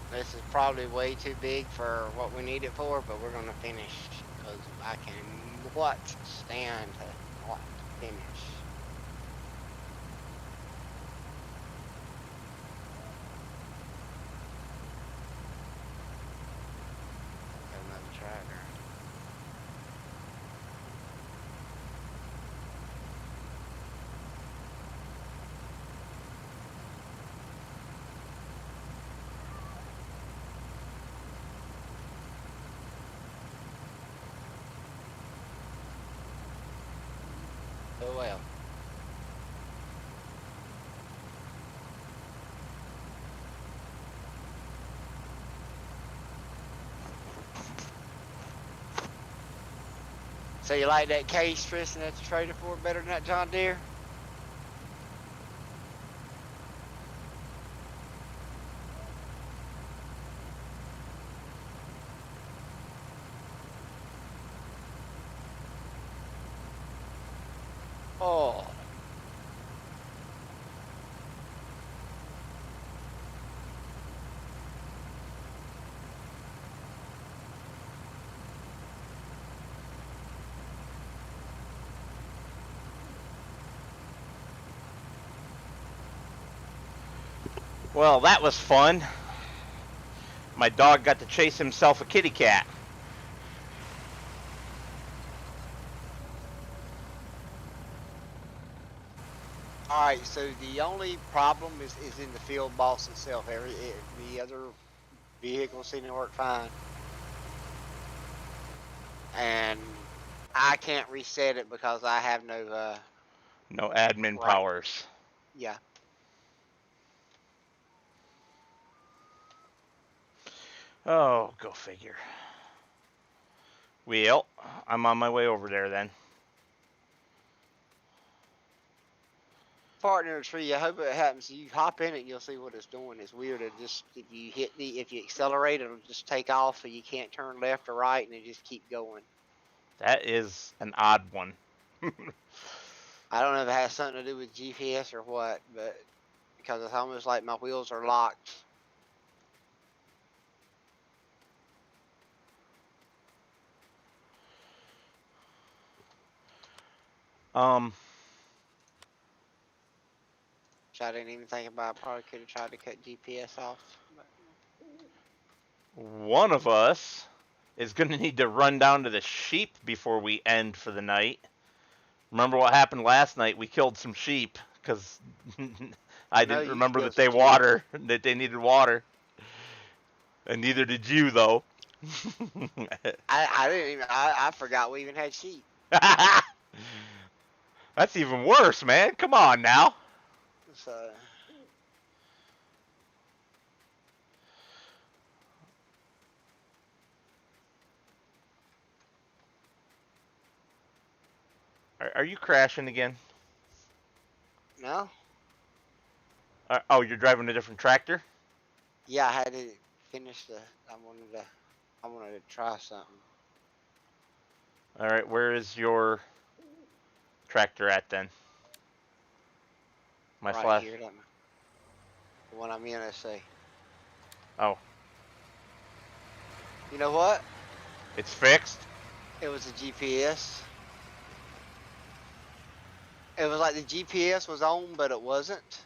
This is probably way too big for what we need it for, but we're gonna finish because I can what stand to what finish. Another tractor. Oh well. So you like that case, Tristan, that you traded for better than that John Deere? Oh. Well, that was fun. My dog got to chase himself a kitty cat. All right, so the only problem is in the field boss itself. The other vehicles seem to work fine, and I can't reset it because I have no No admin right. powers. Yeah. Oh, go figure. Well, I'm on my way over there then. Part in a tree. I hope it happens. You hop in it, and you'll see what it's doing. It's weird. It just if you accelerate, it'll just take off, so you can't turn left or right, and it just keep going. That is an odd one. I don't know if it has something to do with GPS or what, but because it's almost like my wheels are locked. Which I didn't even think about. Probably could have tried to cut GPS off. One of us is going to need to run down to the sheep before we end for the night. Remember what happened last night? We killed some sheep because I didn't remember that they needed water. And neither did you, though. I didn't even. I forgot we even had sheep. That's even worse, man. Come on now. So. Are you crashing again? No. Oh, you're driving a different tractor? Yeah, I had to finish the. I wanted to try something. All right, where is your tractor at then? My Right flash. here, the one I'm in. Let's see. Oh. You know what? It's fixed? It was a GPS. It was like the GPS was on, but it wasn't.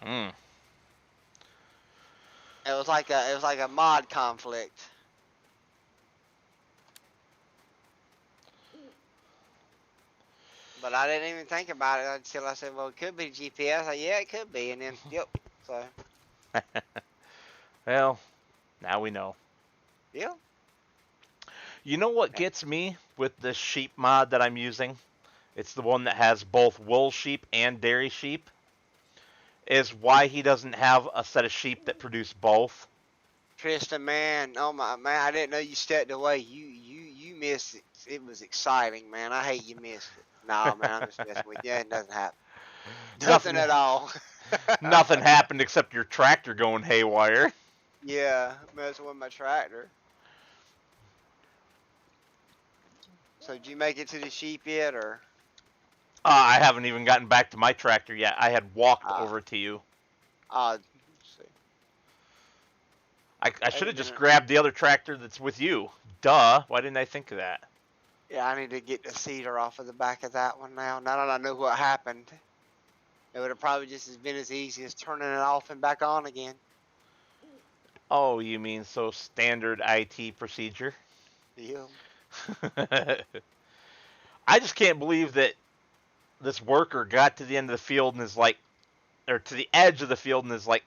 Hmm. It was like a mod conflict. But I didn't even think about it until I said, "Well, it could be GPS." Yeah, it could be, and then yep. So. Well, now we know. Yeah. You know what gets me with this sheep mod that I'm using? It's the one that has both wool sheep and dairy sheep. Is why he doesn't have a set of sheep that produce both. Tristan, man, oh my man, I didn't know you stepped away. You missed it. It was exciting, man. I hate you missed it. Nah, man, I'm just messing with you. It doesn't happen. Nothing at all. Nothing happened except your tractor going haywire. Yeah, messing with my tractor. So did you make it to the sheep yet, or? I haven't even gotten back to my tractor yet. I had walked Ah, over to you. let's see. I Wait should a have just minute. grabbed the other tractor that's with you. Duh. Why didn't I think of that? Yeah, I need to get the cedar off of the back of that one now. Now that I know what happened, it would have probably just as been as easy as turning it off and back on again. Oh, you mean so standard IT procedure? Yeah. I just can't believe that this worker got to the end of the field and is like, or to the edge of the field and is like,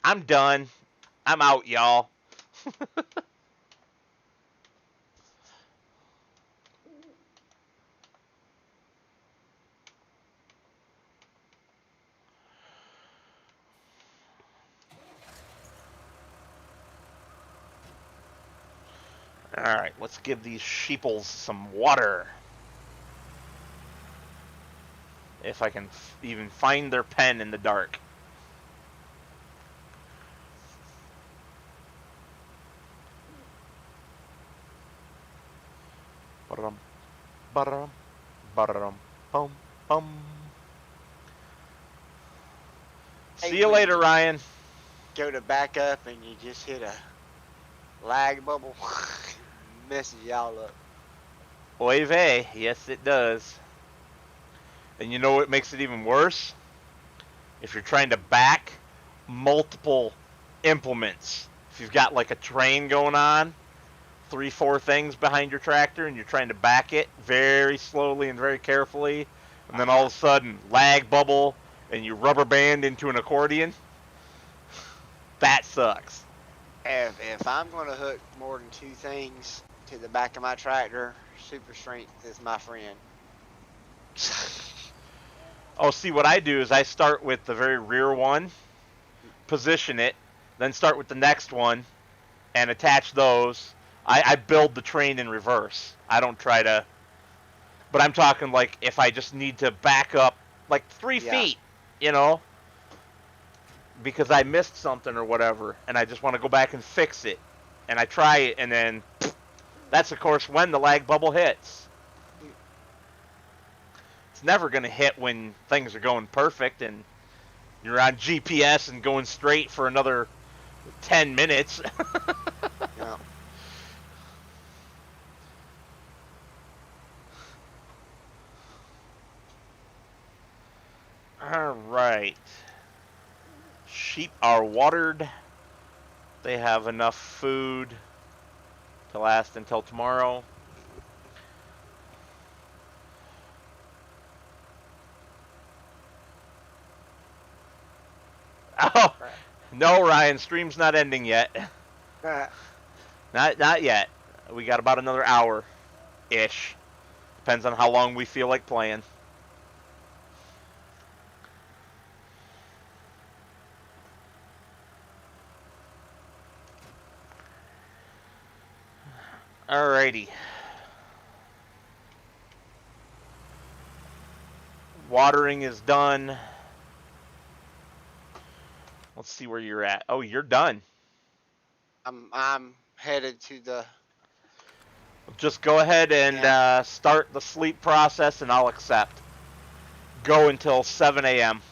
I'm done. I'm out, y'all. Alright, let's give these sheeples some water. If I can even find their pen in the dark. Ba-dum, ba-dum, ba-dum, bum, bum. See Hate you when later, you Ryan. go to back up and you just hit a lag bubble. Messes y'all up. Oy vey. Yes, it does. And you know what makes it even worse? If you're trying to back multiple implements. If you've got like a train going on, 3, 4 things behind your tractor, and you're trying to back it very slowly and very carefully, and then all of a sudden, lag bubble, and you rubber band into an accordion, that sucks. If I'm going to hook more than 2 things to the back of my tractor, super strength is my friend. Oh, see, what I do is I start with the very rear one, position it, then start with the next one, and attach those. I build the train in reverse. I don't try to, but I'm talking like if I just need to back up like 3 Yeah. feet, you know, because I missed something or whatever, and I just want to go back and fix it. And I try it, and then that's, of course, when the lag bubble hits. It's never going to hit when things are going perfect and you're on GPS and going straight for another 10 minutes. Yeah. All right. Sheep are watered. They have enough food to last until tomorrow. Oh, Crap. no, Ryan, stream's not ending yet. Uh, Not yet. We got about another hour ish. Depends on how long we feel like playing. Alrighty. Watering is done. Let's see where you're at. Oh, you're done. I'm headed to the Just go ahead and camp. start the sleep process, and I'll accept. Go until 7 a.m.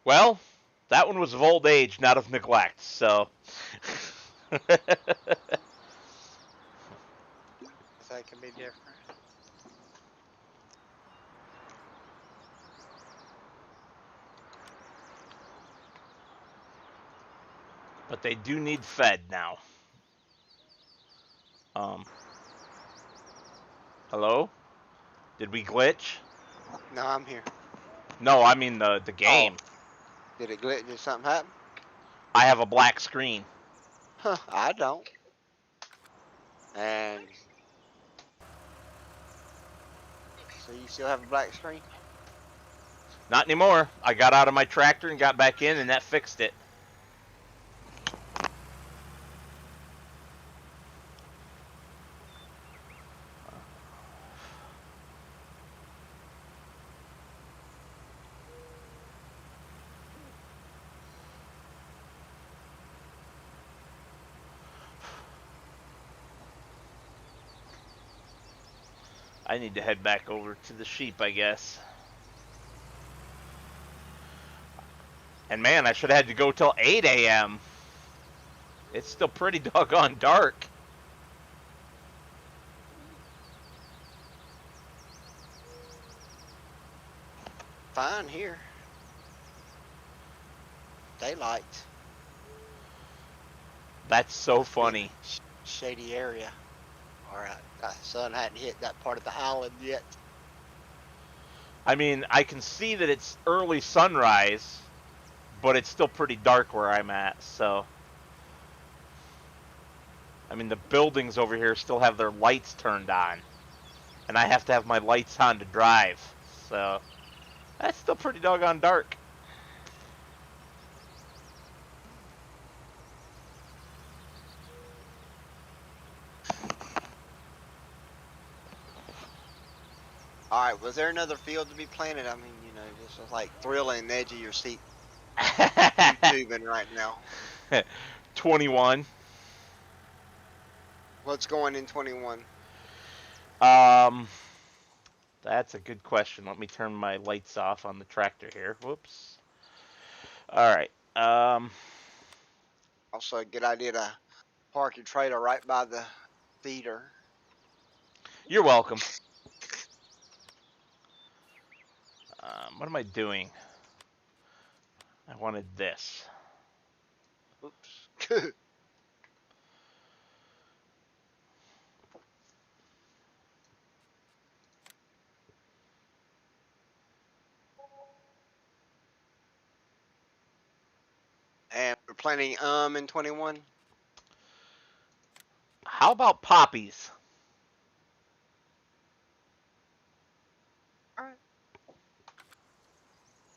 Well, that one was of old age, not of neglect. So. That can be different. But they do need fed now. Hello? Did we glitch? No, I'm here. No, I mean the Oh, game. did it glitch? Did something happen? I have a black screen. Huh, I don't. And so you still have a black screen? Not anymore. I got out of my tractor and got back in, and that fixed it. I need to head back over to the sheep, I guess. And man, I should have had to go till 8 a.m. It's still pretty doggone dark. Fine here. Daylight. That's so funny. Shady area. Alright, the sun hadn't hit that part of the island yet. I mean, I can see that it's early sunrise, but it's still pretty dark where I'm at, so. I mean, the buildings over here still have their lights turned on. And I have to have my lights on to drive, so. That's still pretty doggone dark. Alright, was there another field to be planted? I mean, you know, this is like thrilling the edge of your seat. YouTubing right now. 21. What's going in 21? That's a good question. Let me turn my lights off on the tractor here. Whoops. All right. Also, a good idea to park your trailer right by the feeder. You're welcome. What am I doing? I wanted this. Oops. And we're planting in 21. How about poppies? All right.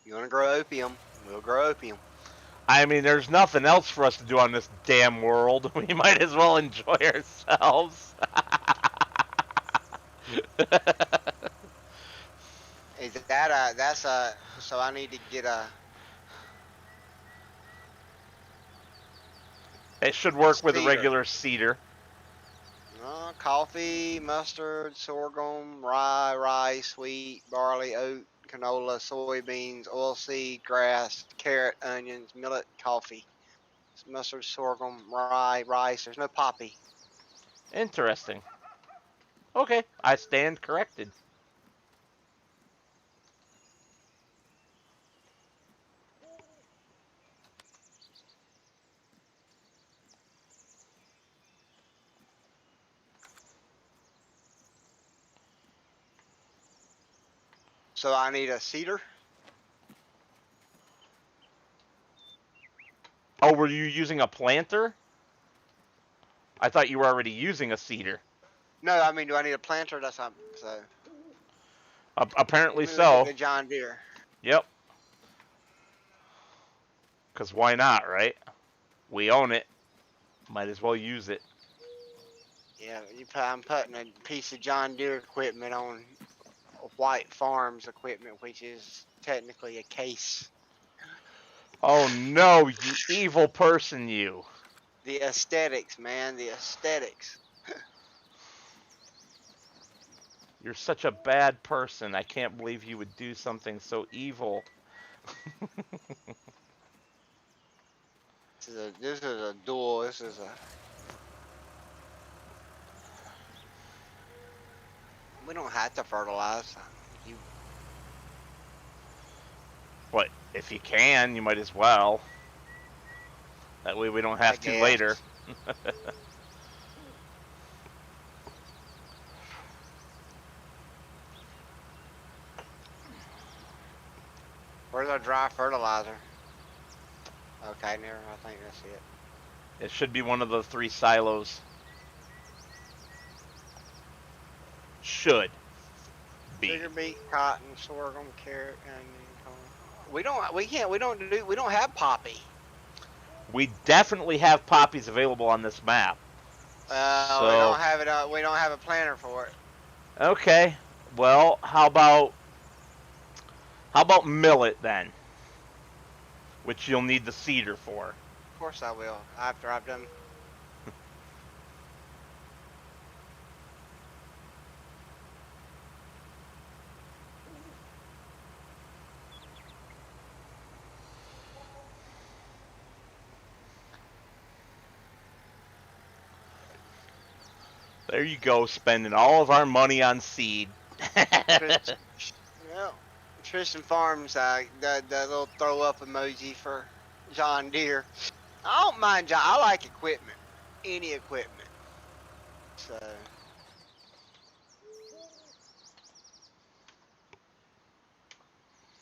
You want to grow opium? We'll grow opium. I mean, there's nothing else for us to do on this damn world. We might as well enjoy ourselves. Is that that's so I need to get a It should work with a cedar. regular cedar. Coffee, mustard, sorghum, rye, rice, wheat, barley, oat, canola, soybeans, oilseed, grass, carrot, onions, millet, coffee. It's mustard, sorghum, rye, rice. There's no poppy. Interesting. Okay, I stand corrected. So I need a cedar. Oh, were you using a planter? I thought you were already using a cedar. No, I mean, do I need a planter? That's something. So Apparently let me look at so. the John Deere. Yep. Because why not, right? We own it. Might as well use it. Yeah, I'm putting a piece of John Deere equipment on White Farms equipment, which is technically a case. Oh no, you evil person, you. The aesthetics, man, the aesthetics. You're such a bad person. I can't believe you would do something so evil. This is a dual. This is a. We don't have to fertilize. You. But if you can, you might as well. That way we don't I have to later. guess. Where's our dry fertilizer? Okay, never. I think that's it. It should be one of the 3 silos. Should be. Sugar beet, cotton, sorghum, carrot, onion, corn. We don't have poppy. We definitely have poppies available on this map. We So don't have it. We don't have a planter for it. okay. Well, how about millet then? Which you'll need the seeder for. Of course I will. After I've done. There you go, spending all of our money on seed. Well, Tristan Farms, the little throw up emoji for John Deere. I don't mind John. I like equipment, any equipment. So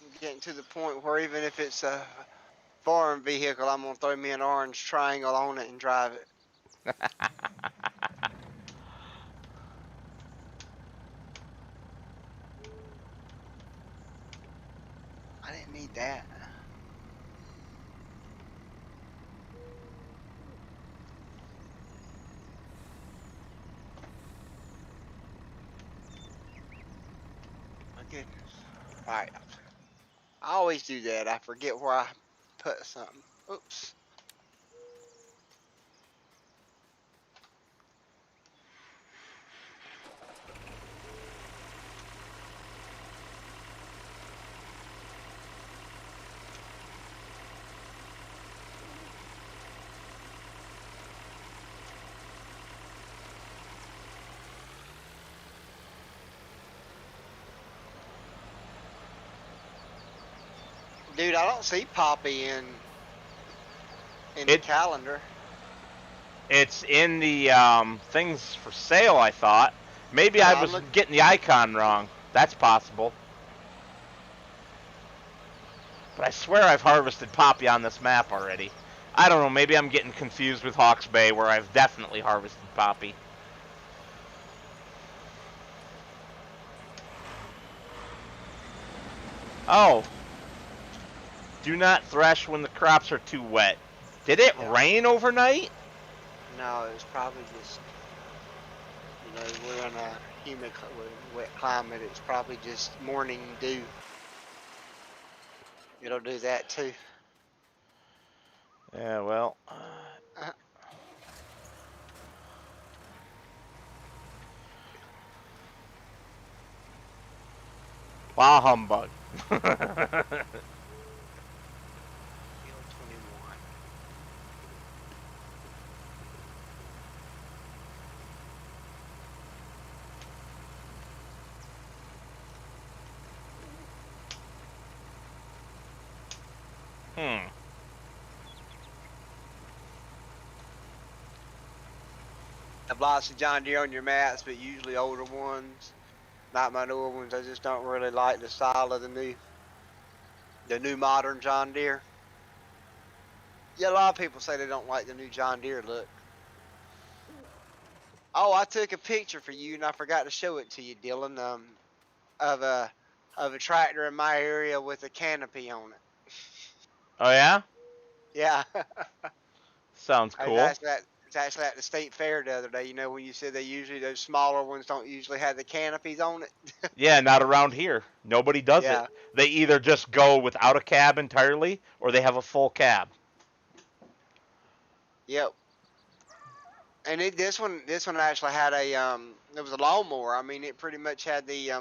I'm getting to the point where even if it's a foreign vehicle, I'm gonna throw me an orange triangle on it and drive it. I didn't need that. My goodness. Alright. I always do that. I forget where I put something. Oops. Dude, I don't see Poppy in the calendar. It's in the things for sale, I thought. Maybe I was getting the icon wrong. That's possible. But I swear I've harvested poppy on this map already. I don't know, maybe I'm getting confused with Hawke's Bay, where I've definitely harvested poppy. Oh. Do not thresh when the crops are too wet. Did it rain overnight? No, it was probably just, we're in a humid, wet climate. It's probably just morning dew. It'll do that too. Yeah, well. Bah humbug. Have lots of John Deere on your mats, but usually older ones. Not my newer ones. I just don't really like the style of the new modern John Deere. Yeah, a lot of people say they don't like the new John Deere look. Oh, I took a picture for you and I forgot to show it to you, Dylan. Of a tractor in my area with a canopy on it. Oh yeah? Yeah. Sounds cool. It's actually at the state fair the other day. You know when you said those smaller ones don't usually have the canopies on it. Yeah, not around here. Nobody does it. They either just go without a cab entirely, or they have a full cab. Yep. And this one actually had a it was a lawnmower. I mean, it pretty much had the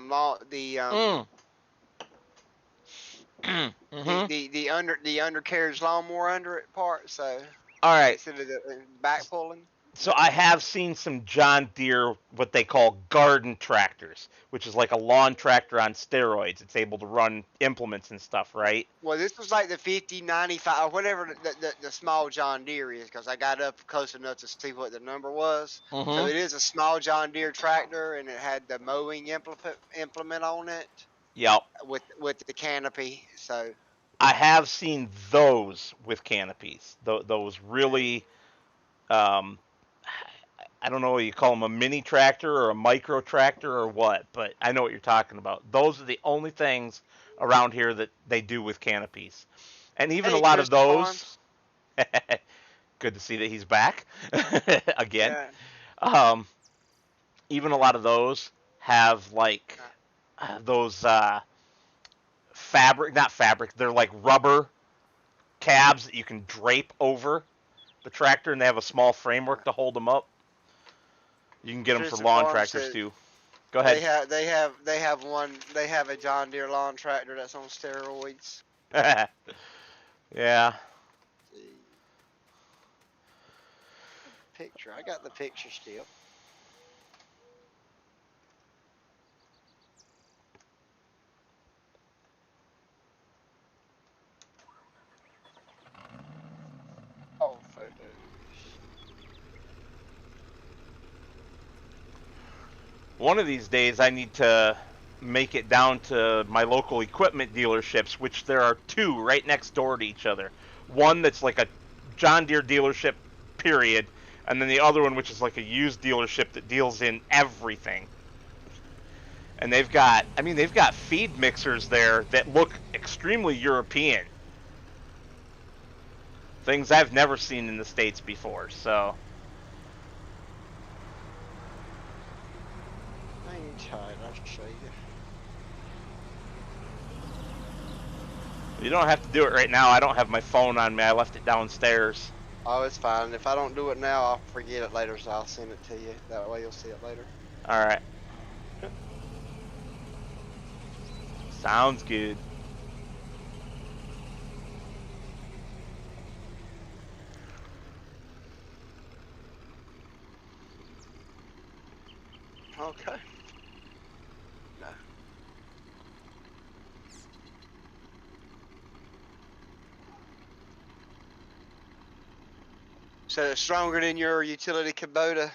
the undercarriage lawnmower under it part. So all right, instead of the back pulling. So I have seen some John Deere, what they call garden tractors, which is like a lawn tractor on steroids. It's able to run implements and stuff, right? Well, this was like the 5095 or whatever the small John Deere is, because I got up close enough to see what the number was. So Mm-hmm. it is a small John Deere tractor, and it had the mowing implement on it Yep. with the canopy. So I have seen those with canopies. Those really, um, I don't know what you call them, a mini tractor or a micro tractor or what, but I know what you're talking about. Those are the only things around here that they do with canopies. And even a hey, lot of Crystal those, Farms. good to see that he's back again. Yeah. Um, even a lot of those have like those fabric, not fabric, they're like rubber cabs that you can drape over the tractor, and they have a small framework to hold them up. You can get them for Crystal lawn Farms tractors said too. Go ahead. they have a John Deere lawn tractor that's on steroids. Yeah. Picture. I got the picture still. Oh, photos. One of these days, I need to make it down to my local equipment dealerships, which there are two right next door to each other. One that's like a John Deere dealership, period, and then the other one, which is like a used dealership that deals in everything. And they've got feed mixers there that look extremely European. Things I've never seen in the States before, so. Hang tight, I'll show you. You don't have to do it right now. I don't have my phone on me. I left it downstairs. Oh, it's fine. If I don't do it now, I'll forget it later, so I'll send it to you. That way you'll see it later. All right. Sounds good. Okay. No. So it's stronger than your utility Kubota.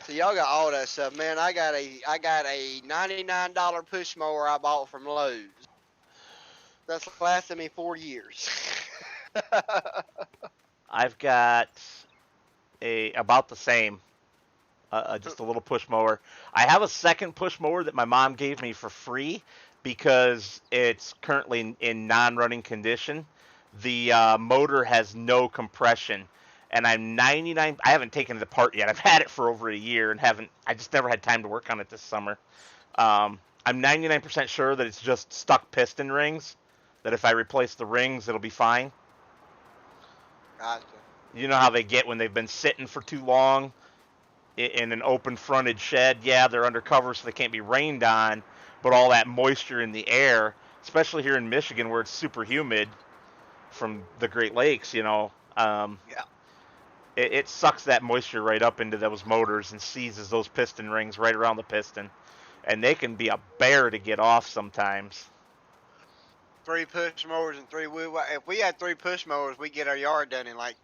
So y'all got all that stuff, man. I got a $99 push mower I bought from Lowe's. That's lasted me 4 years. I've got about the same, just a little push mower. I have a second push mower that my mom gave me for free because it's currently in non-running condition. The motor has no compression, and I'm 99. I haven't taken it apart yet. I've had it for over a year and haven't. I just never had time to work on it this summer. I'm 99% sure that it's just stuck piston rings. That if I replace the rings, it'll be fine. Gotcha. You know how they get when they've been sitting for too long in an open fronted shed? Yeah, they're undercover so they can't be rained on, but all that moisture in the air, especially here in Michigan where it's super humid from the Great Lakes, Yeah. it sucks that moisture right up into those motors and seizes those piston rings right around the piston. And they can be a bear to get off sometimes. 3 push mowers and 3 wheel. If we had 3 push mowers, we get our yard done in like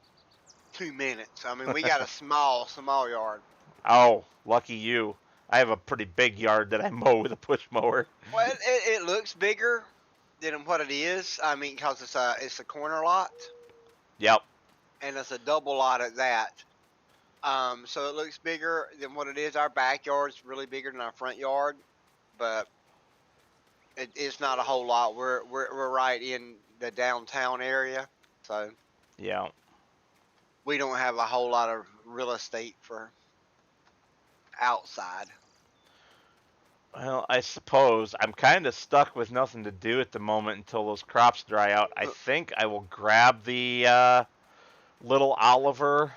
2 minutes. I mean, we got a small yard. Oh, lucky you. I have a pretty big yard that I mow with a push mower. Well, it looks bigger than what it is. I mean, because it's a corner lot. Yep. And it's a double lot at that. So it looks bigger than what it is. Our backyard's really bigger than our front yard, but it's not a whole lot. We're right in the downtown area, so Yeah. we don't have a whole lot of real estate for outside. Well, I suppose I'm kind of stuck with nothing to do at the moment until those crops dry out. I think I will grab the little Oliver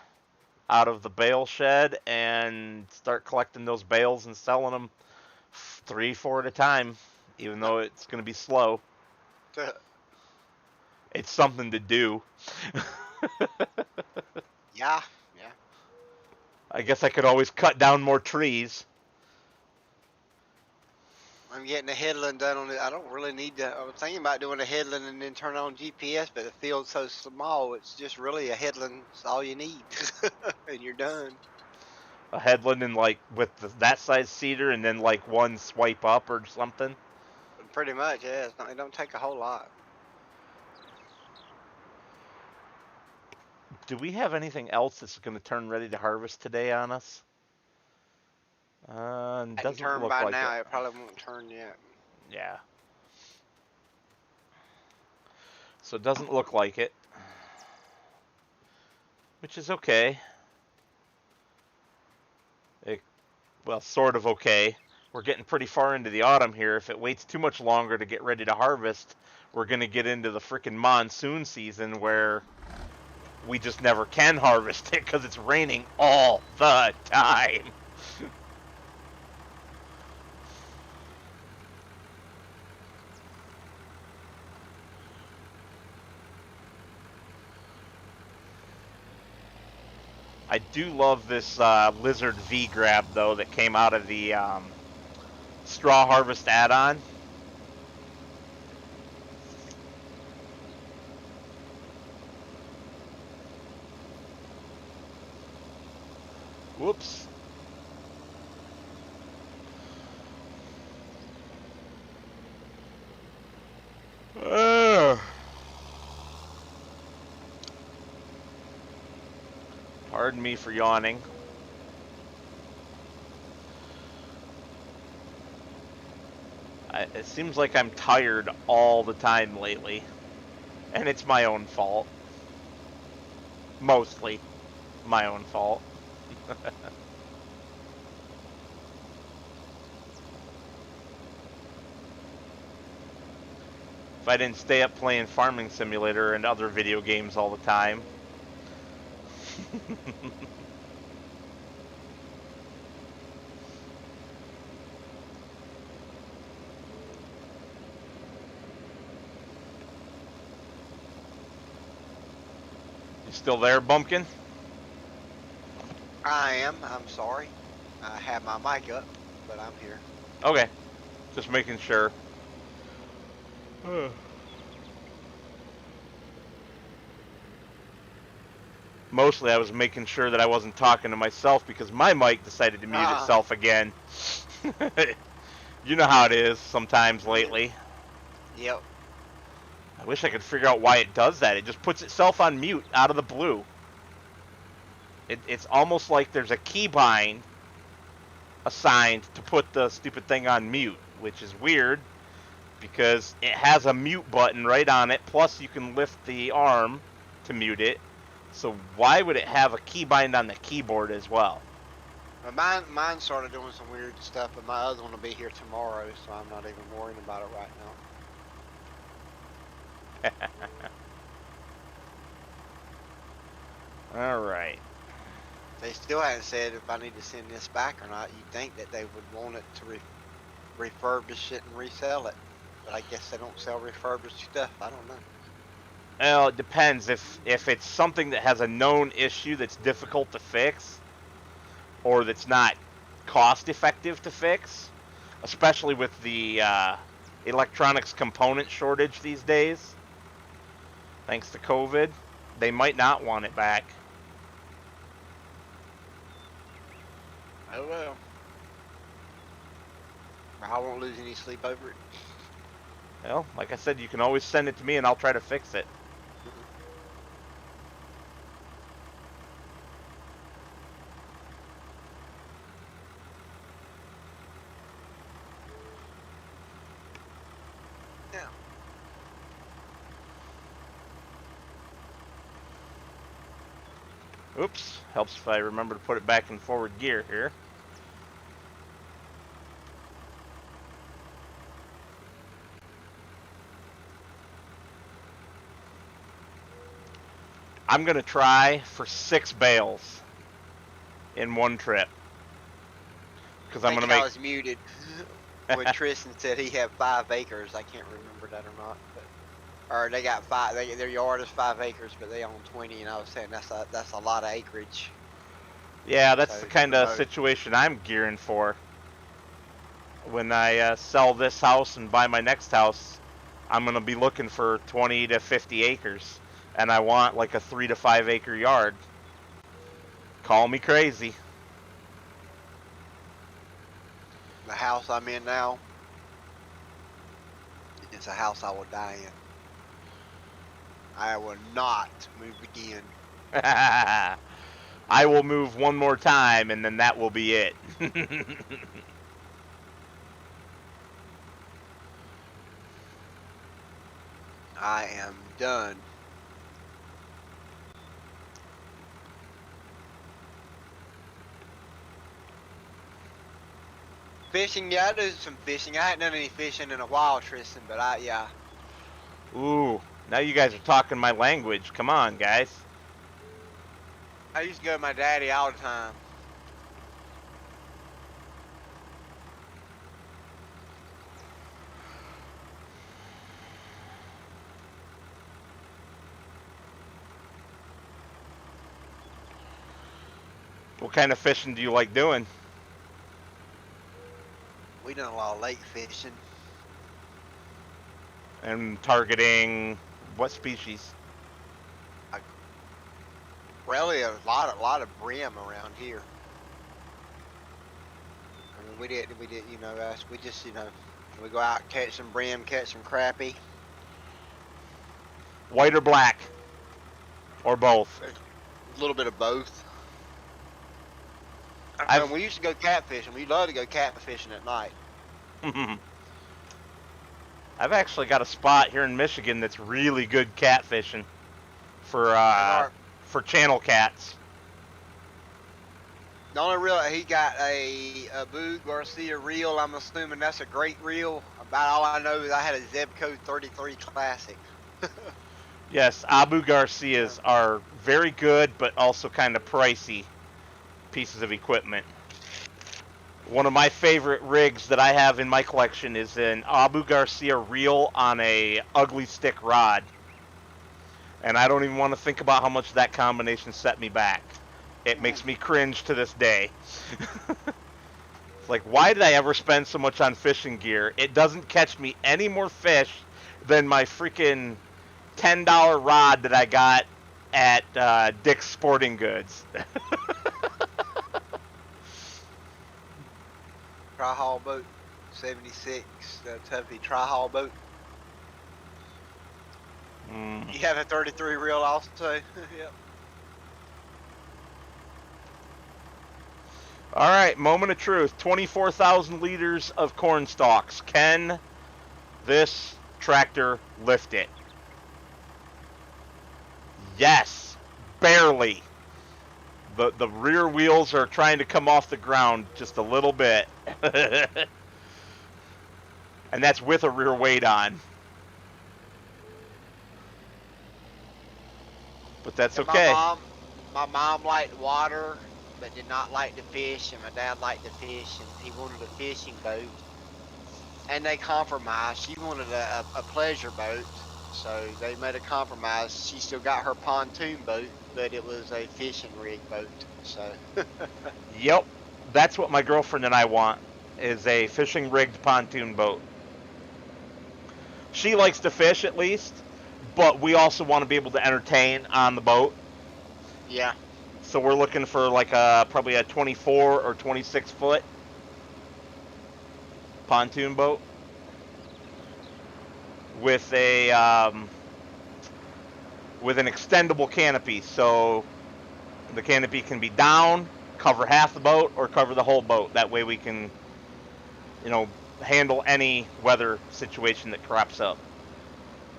out of the bale shed and start collecting those bales and selling them 3, 4 at a time, even though it's going to be slow. It's something to do. Yeah, yeah. I guess I could always cut down more trees. I'm getting a headland done on it. I don't really need to. I was thinking about doing a headland and then turn on GPS, but the field's so small, it's just really a headland. It's all you need, and you're done. A headland and like with that size cedar, and then like one swipe up or something. Pretty much, yeah. It don't take a whole lot. Do we have anything else that's going to turn ready to harvest today on us? I can Doesn't turn look by like it. now. It probably won't turn yet. Yeah. So it doesn't look like it, which is okay. Well, sort of okay. We're getting pretty far into the autumn here. If it waits too much longer to get ready to harvest, we're going to get into the freaking monsoon season where we just never can harvest it because it's raining all the time. I do love this Lizard V grab, though, that came out of the Straw Harvest add-on. Whoops. Pardon me for yawning. It seems like I'm tired all the time lately. And it's my own fault. Mostly my own fault. If I didn't stay up playing Farming Simulator and other video games all the time. You still there, Bumpkin? I am. I'm sorry. I have my mic up, but I'm here. Okay. Just making sure. Mostly I was making sure that I wasn't talking to myself because my mic decided to mute itself again. You know how it is sometimes lately. Yep. I wish I could figure out why it does that. It just puts itself on mute out of the blue. It's almost like there's a keybind assigned to put the stupid thing on mute, which is weird because it has a mute button right on it, plus you can lift the arm to mute it. So why would it have a keybind on the keyboard as well? Mine started doing some weird stuff, but my other one will be here tomorrow, so I'm not even worrying about it right now. All right. They still haven't said if I need to send this back or not. You'd think that they would want it to refurbish it and resell it, but I guess they don't sell refurbished stuff. I don't know. Well, it depends. If it's something that has a known issue that's difficult to fix, or that's not cost effective to fix, especially with the electronics component shortage these days, thanks to COVID, they might not want it back. Oh well. I won't lose any sleep over it. Well, like I said, you can always send it to me and I'll try to fix it. Yeah. Oops, helps if I remember to put it back in forward gear here. I'm going to try for 6 bales in one trip. Because I'm going to make... I was muted when Tristan said he had 5 acres. I can't remember that or not. But or they got five. Their yard is 5 acres, but they own 20, and I was saying that's a lot of acreage. Yeah, that's the So kind to of mow. situation I'm gearing for. When I sell this house and buy my next house, I'm going to be looking for 20 to 50 acres. And I want like a 3 to 5 acre yard. Call me crazy. The house I'm in now is a house I will die in. I will not move again. I will move one more time and then that will be it. I am done. Fishing, yeah, I do some fishing. I hadn't done any fishing in a while, Tristan, but yeah. Ooh, now you guys are talking my language. Come on, guys. I used to go with my daddy all the time. What kind of fishing do you like doing? We done a lot of lake fishing. And targeting what species? Really, a lot of brim around here. I mean, we did, you know, we just, you know, we go out, catch some brim, catch some crappie. White or black? Or both? A little bit of both. I've We used to go catfishing. We love to go catfishing at night. I've actually got a spot here in Michigan that's really good catfishing for channel cats. The only reel he got a Abu Garcia reel. I'm assuming that's a great reel. About all I know is I had a Zebco 33 Classic. Yes, Abu Garcias are very good, but also kind of pricey pieces of equipment. One of my favorite rigs that I have in my collection is an Abu Garcia reel on a ugly stick rod. And I don't even want to think about how much that combination set me back. It makes me cringe to this day. It's like, why did I ever spend so much on fishing gear? It doesn't catch me any more fish than my freaking $10 rod that I got at Dick's Sporting Goods. Tri-haul boat, 76, Tuffy tri-haul boat. You have a 33 reel also? Yep. All right, moment of truth. 24,000 liters of corn stalks. Can this tractor lift it? Yes, barely. The rear wheels are trying to come off the ground just a little bit. And that's with a rear weight on. But that's And okay. my mom liked water, but did not like to fish, and my dad liked to fish, and he wanted a fishing boat. And they compromised. She wanted a pleasure boat, so they made a compromise. She still got her pontoon boat, but it was a fishing rig boat. So. Yep, that's what my girlfriend and I want, is a fishing rigged pontoon boat. She likes to fish at least, but we also want to be able to entertain on the boat. Yeah. So we're looking for like probably a 24 or 26 foot pontoon boat with an extendable canopy. So the canopy can be down, cover half the boat, or cover the whole boat. That way we can, handle any weather situation that crops up.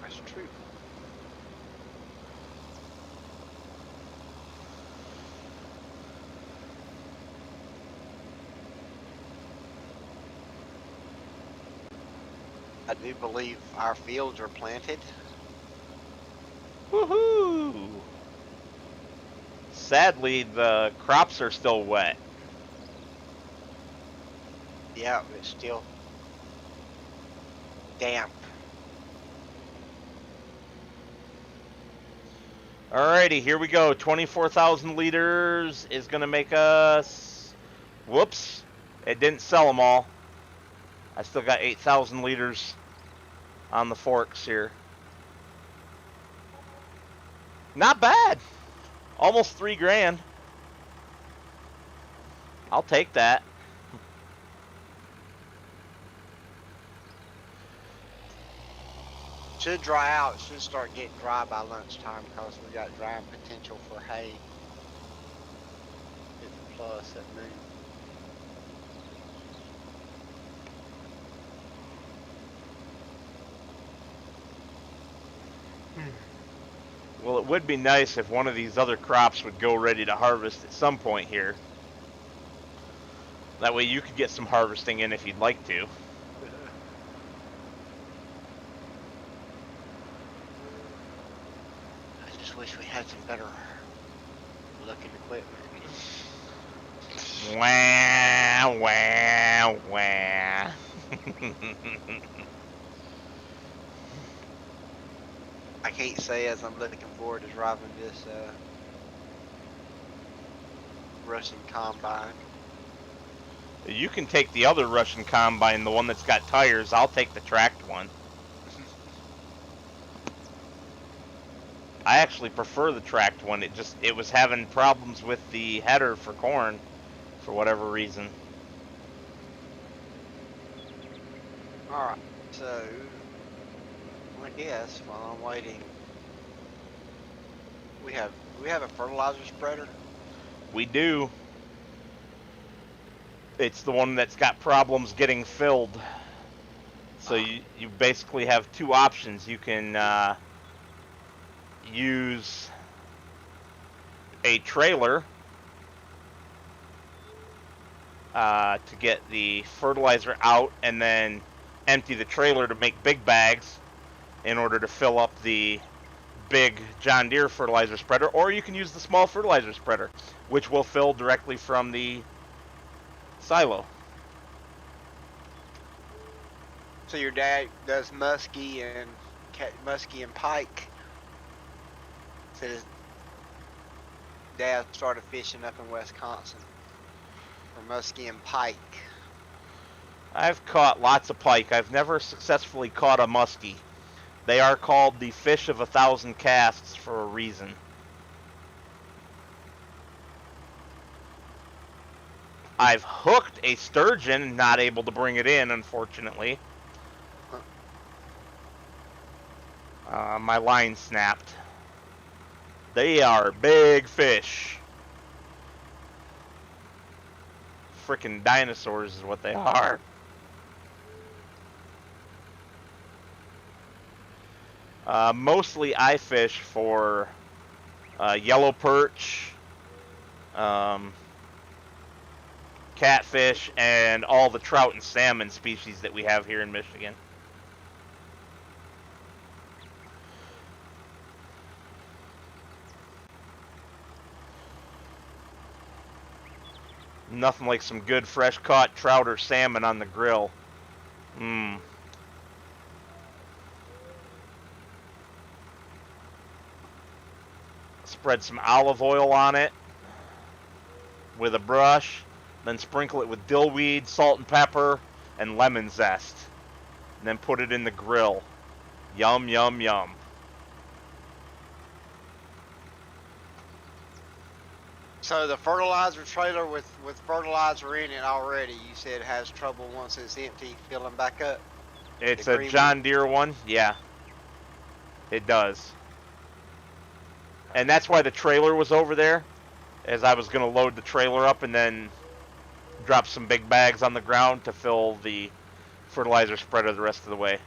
That's true. I do believe our fields are planted. Woohoo! Sadly, the crops are still wet. Yeah, it's still damp. Alrighty, here we go. 24,000 liters is going to make us... Whoops. It didn't sell them all. I still got 8,000 liters on the forks here. Not bad. Almost 3 grand. I'll take that. Should dry out. Should start getting dry by lunchtime because we got drying potential for hay. 50 plus at noon. Well, it would be nice if one of these other crops would go ready to harvest at some point here. That way you could get some harvesting in if you'd like to. I just wish we had some better looking equipment. Wah, wah, wah. I can't say as I'm looking forward to driving this Russian combine. You can take the other Russian combine, the one that's got tires. I'll take the tracked one. I actually prefer the tracked one. It was having problems with the header for corn for whatever reason. Alright, so I guess while I'm waiting, we have a fertilizer spreader. We do. It's the one that's got problems getting filled. So you basically have 2 options. You can use a trailer to get the fertilizer out and then empty the trailer to make big bags in order to fill up the big John Deere fertilizer spreader, or you can use the small fertilizer spreader, which will fill directly from the silo. So your dad does muskie and pike. So his dad started fishing up in Wisconsin for muskie and pike. I've caught lots of pike. I've never successfully caught a muskie. They are called the fish of 1,000 casts for a reason. I've hooked a sturgeon, not able to bring it in, unfortunately. My line snapped. They are big fish. Frickin' dinosaurs is what they are. Mostly I fish for yellow perch, catfish, and all the trout and salmon species that we have here in Michigan. Nothing like some good fresh caught trout or salmon on the grill. Mmm. Spread some olive oil on it with a brush, then sprinkle it with dill weed, salt and pepper, and lemon zest. And then put it in the grill. Yum, yum, yum. So the fertilizer trailer with fertilizer in it already, you said has trouble once it's empty filling back up? It's a John Deere one? Yeah. It does. And that's why the trailer was over there, as I was going to load the trailer up and then drop some big bags on the ground to fill the fertilizer spreader the rest of the way.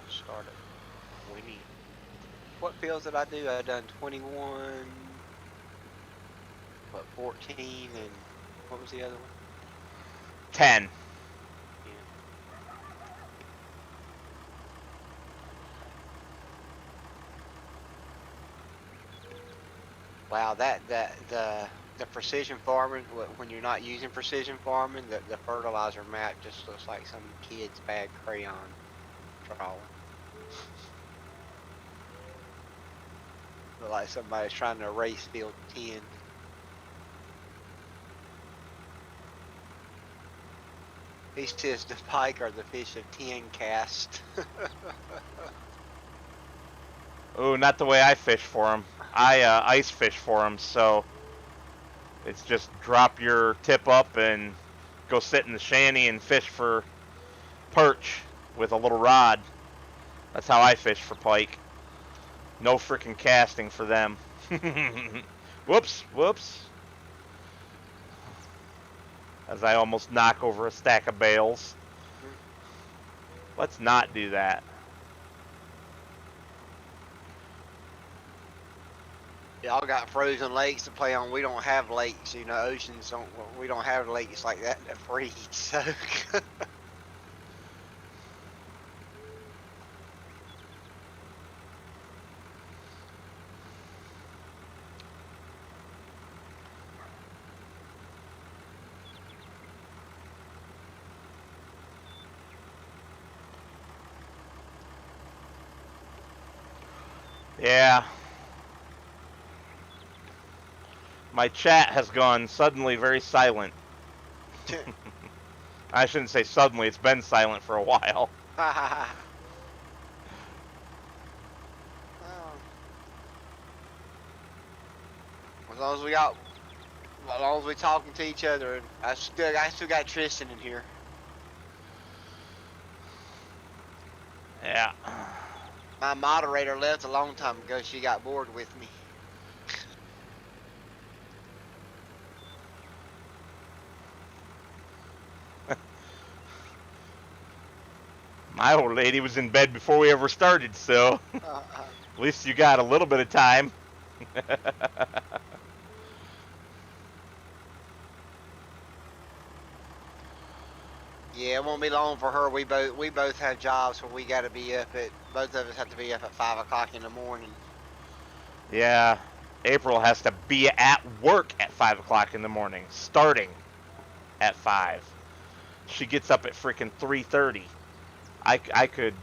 Start it. We need. What fields did I do? I done 21, what 14, and what was the other one? 10. Yeah. Wow, the precision farming, when you're not using precision farming, the fertilizer map just looks like some kid's bad crayon drawing. Look like somebody's trying to erase field 10. He says the pike are the fish of 10 cast. Oh, not the way I fish for them. I ice fish for them, so it's just drop your tip up and go sit in the shanty and fish for perch with a little rod. That's how I fish for pike. No freaking casting for them. Whoops, whoops. As I almost knock over a stack of bales. Let's not do that. Y'all got frozen lakes to play on. We don't have lakes, oceans don't. We don't have lakes like that that freeze. So. Yeah. My chat has gone suddenly very silent. I shouldn't say suddenly, it's been silent for a while. As long as we talking to each other, and I still got Tristan in here. Yeah. My moderator left a long time ago. She got bored with me. My old lady was in bed before we ever started, so at least you got a little bit of time. Yeah, it won't be long for her. We both have jobs where we got to be up at. Both of us have to be up at 5 o'clock in the morning. Yeah, April has to be at work at 5 o'clock in the morning, starting at 5. She gets up at freaking 3:30. I could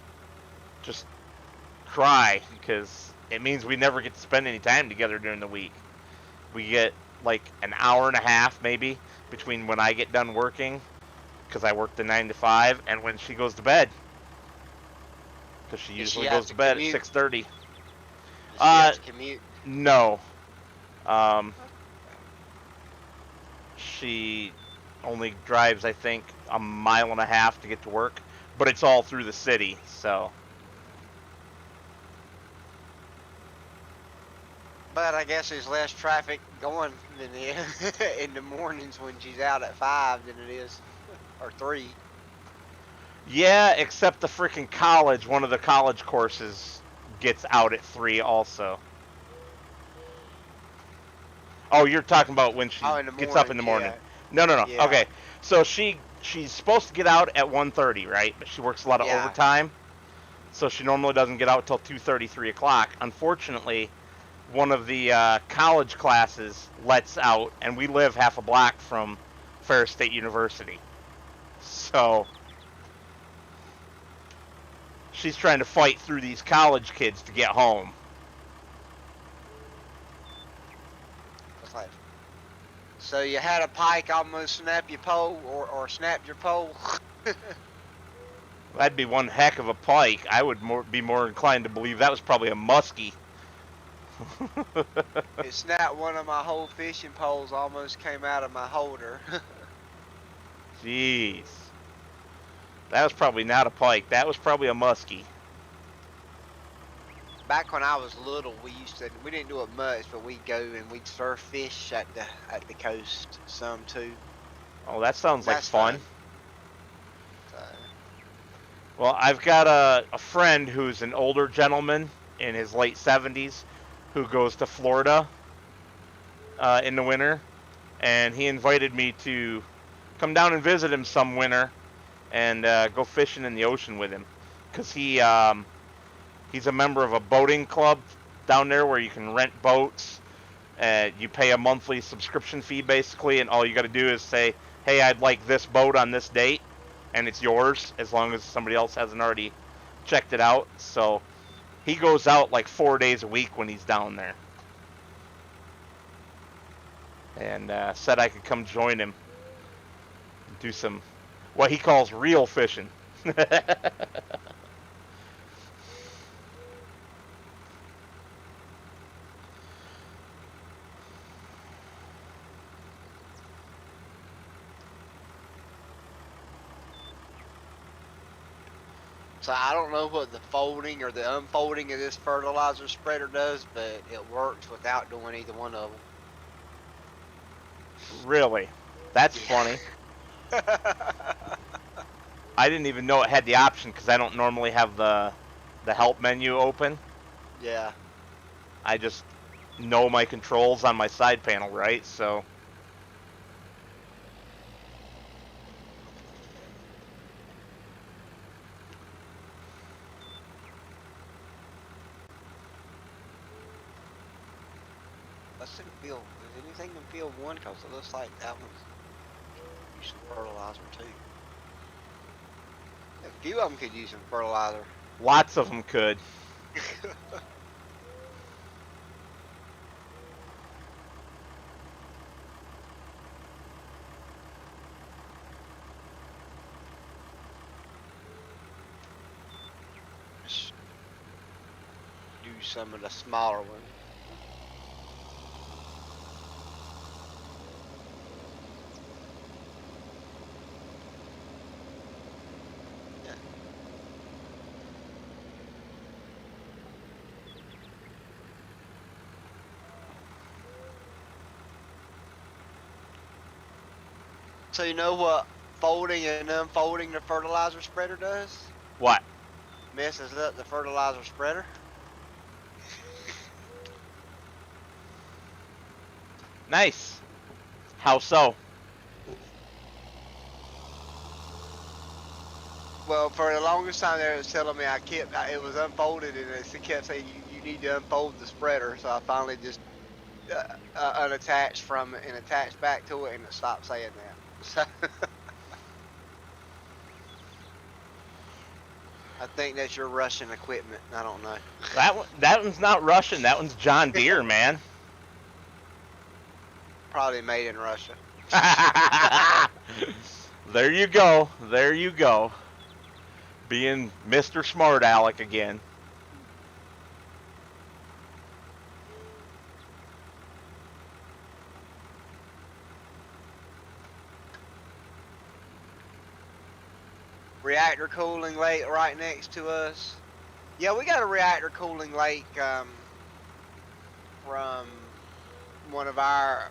just cry because it means we never get to spend any time together during the week. We get like an hour and a half maybe between when I get done working, because I work the 9 to 5, and when she goes to bed, because she usually goes to bed at 6:30. Does she have to commute? No. She only drives, I think, a mile and a half to get to work, but it's all through the city, so. But I guess there's less traffic going than in the mornings when she's out at 5 than it is, or 3. Yeah, except the freaking college, one of the college courses gets out at 3 also. Oh, you're talking about when she gets up in the morning. Yeah. No. Yeah. Okay, so she's supposed to get out at 1:30, right? But she works a lot of overtime, so she normally doesn't get out till 2:30, 3 o'clock. Unfortunately, one of the college classes lets out, and we live half a block from Ferris State University. So she's trying to fight through these college kids to get home. So you had a pike almost snap your pole, or snapped your pole? That'd be one heck of a pike. I would be more inclined to believe that was probably a muskie. It snapped one of my whole fishing poles, almost came out of my holder. Jeez. That was probably not a pike. That was probably a muskie. Back when I was little, we didn't do it much, but we'd go and we'd surf fish at the coast some too. Oh, that sounds like fun. So. Well, I've got a friend who's an older gentleman in his late 70s who goes to Florida in the winter, and he invited me to come down and visit him some winter and go fishing in the ocean with him, because he's a member of a boating club down there where you can rent boats You pay a monthly subscription fee basically, and all you got to do is say, "Hey, I'd like this boat on this date," and it's yours as long as somebody else hasn't already checked it out. So he goes out like 4 days a week when he's down there, and said I could come join him and do some what he calls real fishing. So I don't know what the folding or the unfolding of this fertilizer spreader does, but it works without doing either one of them. Really? That's funny. I didn't even know it had the option because I don't normally have the help menu open. Yeah. I just know my controls on my side panel, right? So Let's see field. Is anything in field 1? Because it looks like that one's using fertilizer too. A few of them could use some fertilizer. lots of them could. Do some of the smaller ones. So you know what folding and unfolding the fertilizer spreader does? What? Messes up the fertilizer spreader. Nice. How so? Well, for the longest time there, it was telling me it was unfolded, and it kept saying you need to unfold the spreader. So I finally just unattached from it and attached back to it, and it stopped saying that. So I think that's your Russian equipment. I don't know. That one's not Russian. That one's John Deere, man. Probably made in Russia. There you go. There you go. Being Mr. Smart Aleck again. Reactor cooling lake right next to us. Yeah, we got a reactor cooling lake from one of our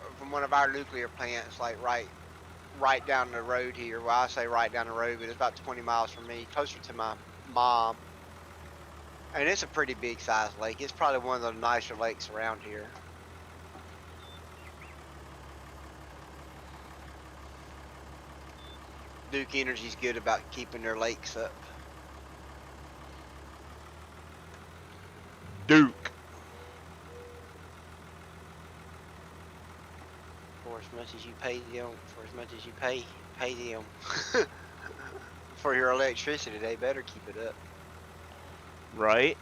nuclear plants, like right down the road here. Well, I say right down the road, but it's about 20 miles from me, closer to my mom. And it's a pretty big sized lake. It's probably one of the nicer lakes around here. Duke Energy's good about keeping their lakes up. Duke. For as much as you pay them, for as much as you pay them for your electricity, they better keep it up. Right?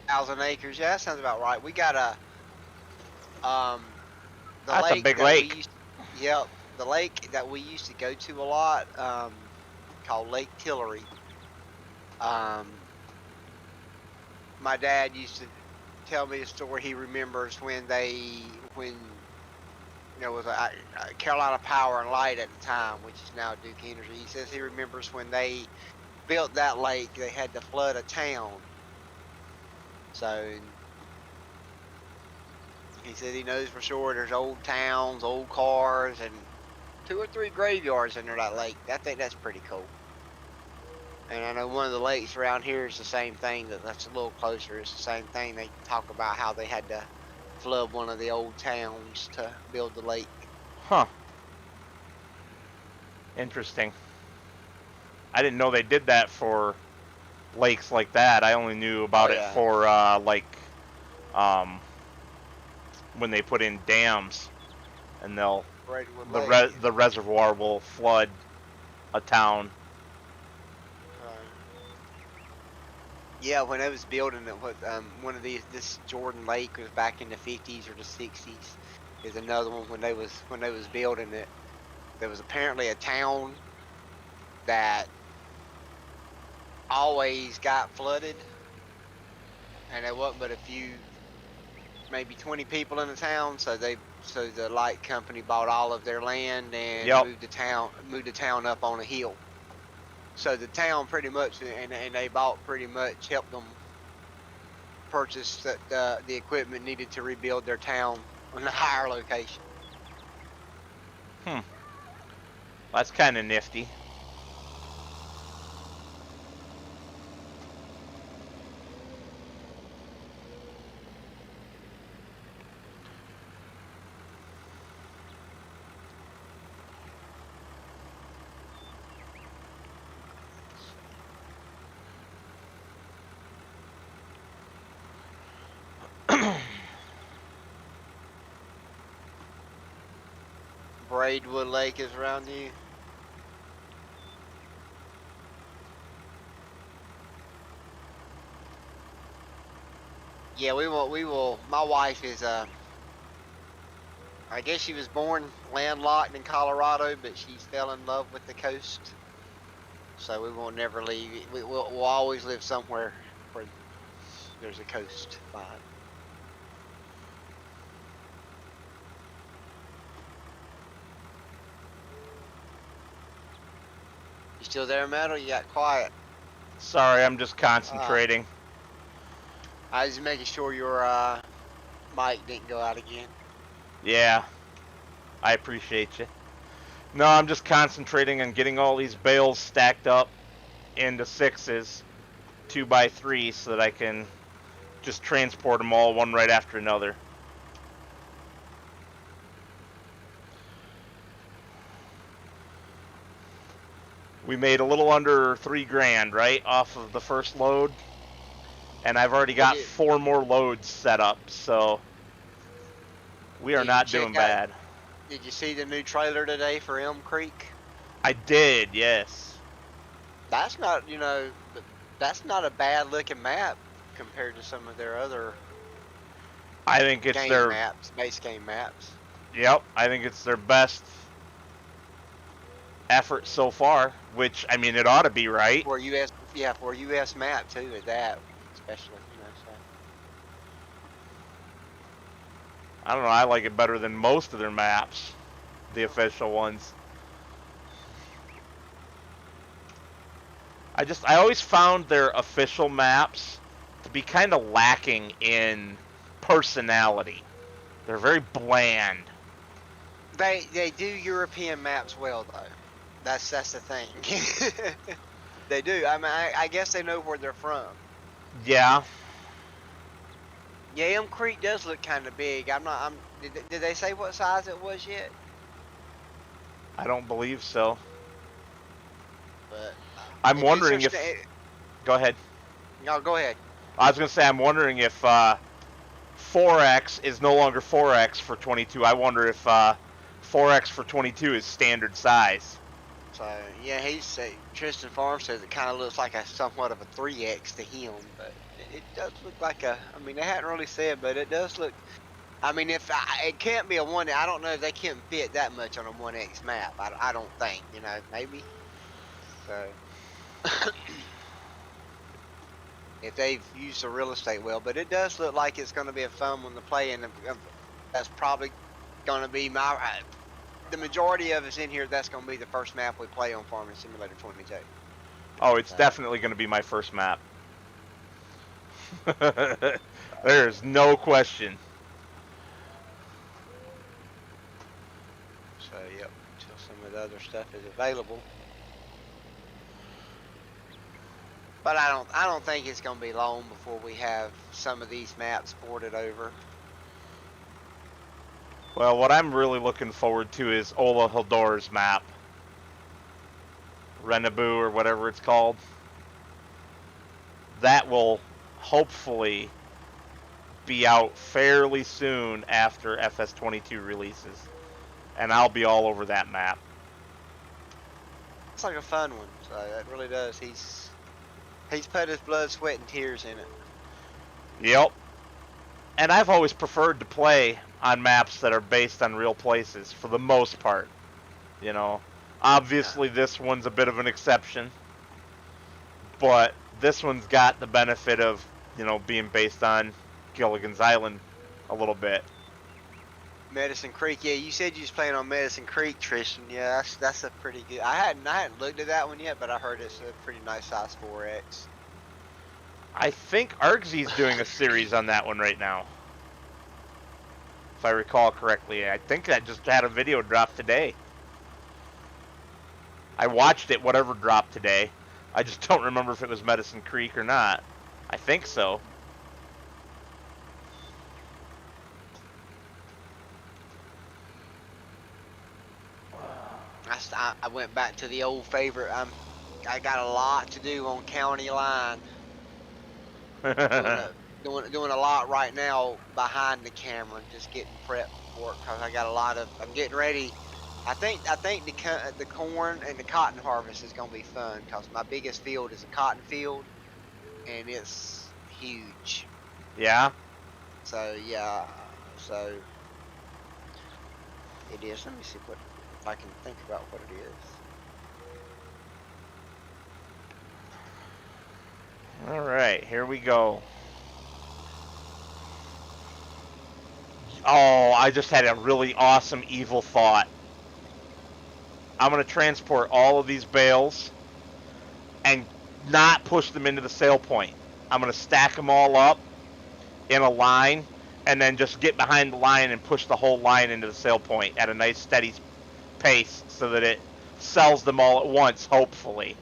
Thousand acres, yeah, that sounds about right. We got a the That's lake a big that lake. Yep, the lake that we used to go to a lot, called Lake Tillery. My dad used to tell me a story. He remembers when it was a Carolina Power and Light at the time, which is now Duke Energy. He says he remembers when they built that lake, they had to flood a town. So he said he knows for sure there's old towns, old cars, and 2 or 3 graveyards under that lake. I think that's pretty cool. And I know one of the lakes around here is the same thing. That's a little closer. It's the same thing. They talk about how they had to flood one of the old towns to build the lake. Huh. Interesting. I didn't know they did that for lakes like that. I only knew Oh about it yeah, for um, when they put in dams, and Braidwood Lake. the reservoir will flood a town. Yeah, when I was building it, one of this Jordan Lake was back in the 50s or the 60s. Is another one when they was building it. There was apparently a town that always got flooded, and there wasn't but a few, maybe 20 people in the town. So the light company bought all of their land and Yep. moved the town up on a hill. So the town pretty much, and they bought pretty much helped them purchase the equipment needed to rebuild their town on a higher location. That's kind of nifty. Braidwood Lake is around you. Yeah, we will. My wife is I guess she was born landlocked in Colorado, but she fell in love with the coast. So we will never leave. We'll always live somewhere where there's a coast vibe. You still there, Metal? You got quiet. Sorry, I'm just concentrating. I was just making sure your mic didn't go out again. Yeah, I appreciate you. No, I'm just concentrating on getting all these bales stacked up into 6s, 2x3, so that I can just transport them all one right after another. We made a little under $3,000, right, off of the first load, and I've already got 4 more loads set up, so we are not doing bad. Did you see the new trailer today for Elm Creek? I did, yes. That's not, that's not a bad looking map compared to some of their other I think it's their base game maps. Yep, I think it's their best effort so far, which, I mean, it ought to be, right? For a US map too, at that, especially, so. I don't know, I like it better than most of their maps, the official ones. I always found their official maps to be kind of lacking in personality. They're very bland. They do European maps well though. That's the thing. They do. I mean, I guess they know where they're from. Yeah. Yeah, Elm Creek does look kind of big. Did they say what size it was yet? I don't believe so. But I'm wondering if. Go ahead. No, go ahead. I was gonna say I'm wondering if 4x is no longer 4x for 22. I wonder if 4x for 22 is standard size. So yeah, Tristan Farm says it kind of looks like somewhat of a 3x to him, but it does look like I mean, they hadn't really said, but it does look. I mean, it can't be a 1. I don't know if they can fit that much on a 1x map. I don't think. Maybe. So. If they've used the real estate well, but it does look like it's going to be a fun one to play, and that's probably going to be the majority of us in here. That's going to be the first map we play on Farming Simulator 22. Oh, it's definitely going to be my first map. There's no question. So yep, until some of the other stuff is available. But I don't think it's gonna be long before we have some of these maps ported over. Well, what I'm really looking forward to is Ola Hildor's map. Renabu or whatever it's called. That will hopefully be out fairly soon after FS22 releases. And I'll be all over that map. It's like a fun one, so that really does. He's put his blood, sweat, and tears in it. Yep. And I've always preferred to play on maps that are based on real places for the most part. You know, obviously this one's a bit of an exception, but this one's got the benefit of, you know, being based on Gilligan's Island a little bit. Medicine Creek, yeah, you said you was playing on Medicine Creek, Tristan. Yeah, that's a pretty good. I hadn't looked at that one yet, but I heard it's a pretty nice size 4X. I think Argsy's doing a series on that one right now, if I recall correctly. I think that just had a video drop today. I watched it, whatever dropped today. I just don't remember if it was Medicine Creek or not. I think so. I went back to the old favorite. I got a lot to do on County Line. doing a lot right now behind the camera, just getting prepped for it because I got a lot of. I'm getting ready. I think the corn and the cotton harvest is gonna be fun because my biggest field is a cotton field, and it's huge. Yeah. So yeah, so it is. Let me see what if I can think about what it is. All right, here we go. Oh, I just had a really awesome evil thought. I'm going to transport all of these bales and not push them into the sale point. I'm going to stack them all up in a line and then just get behind the line and push the whole line into the sale point at a nice steady pace so that it sells them all at once, hopefully.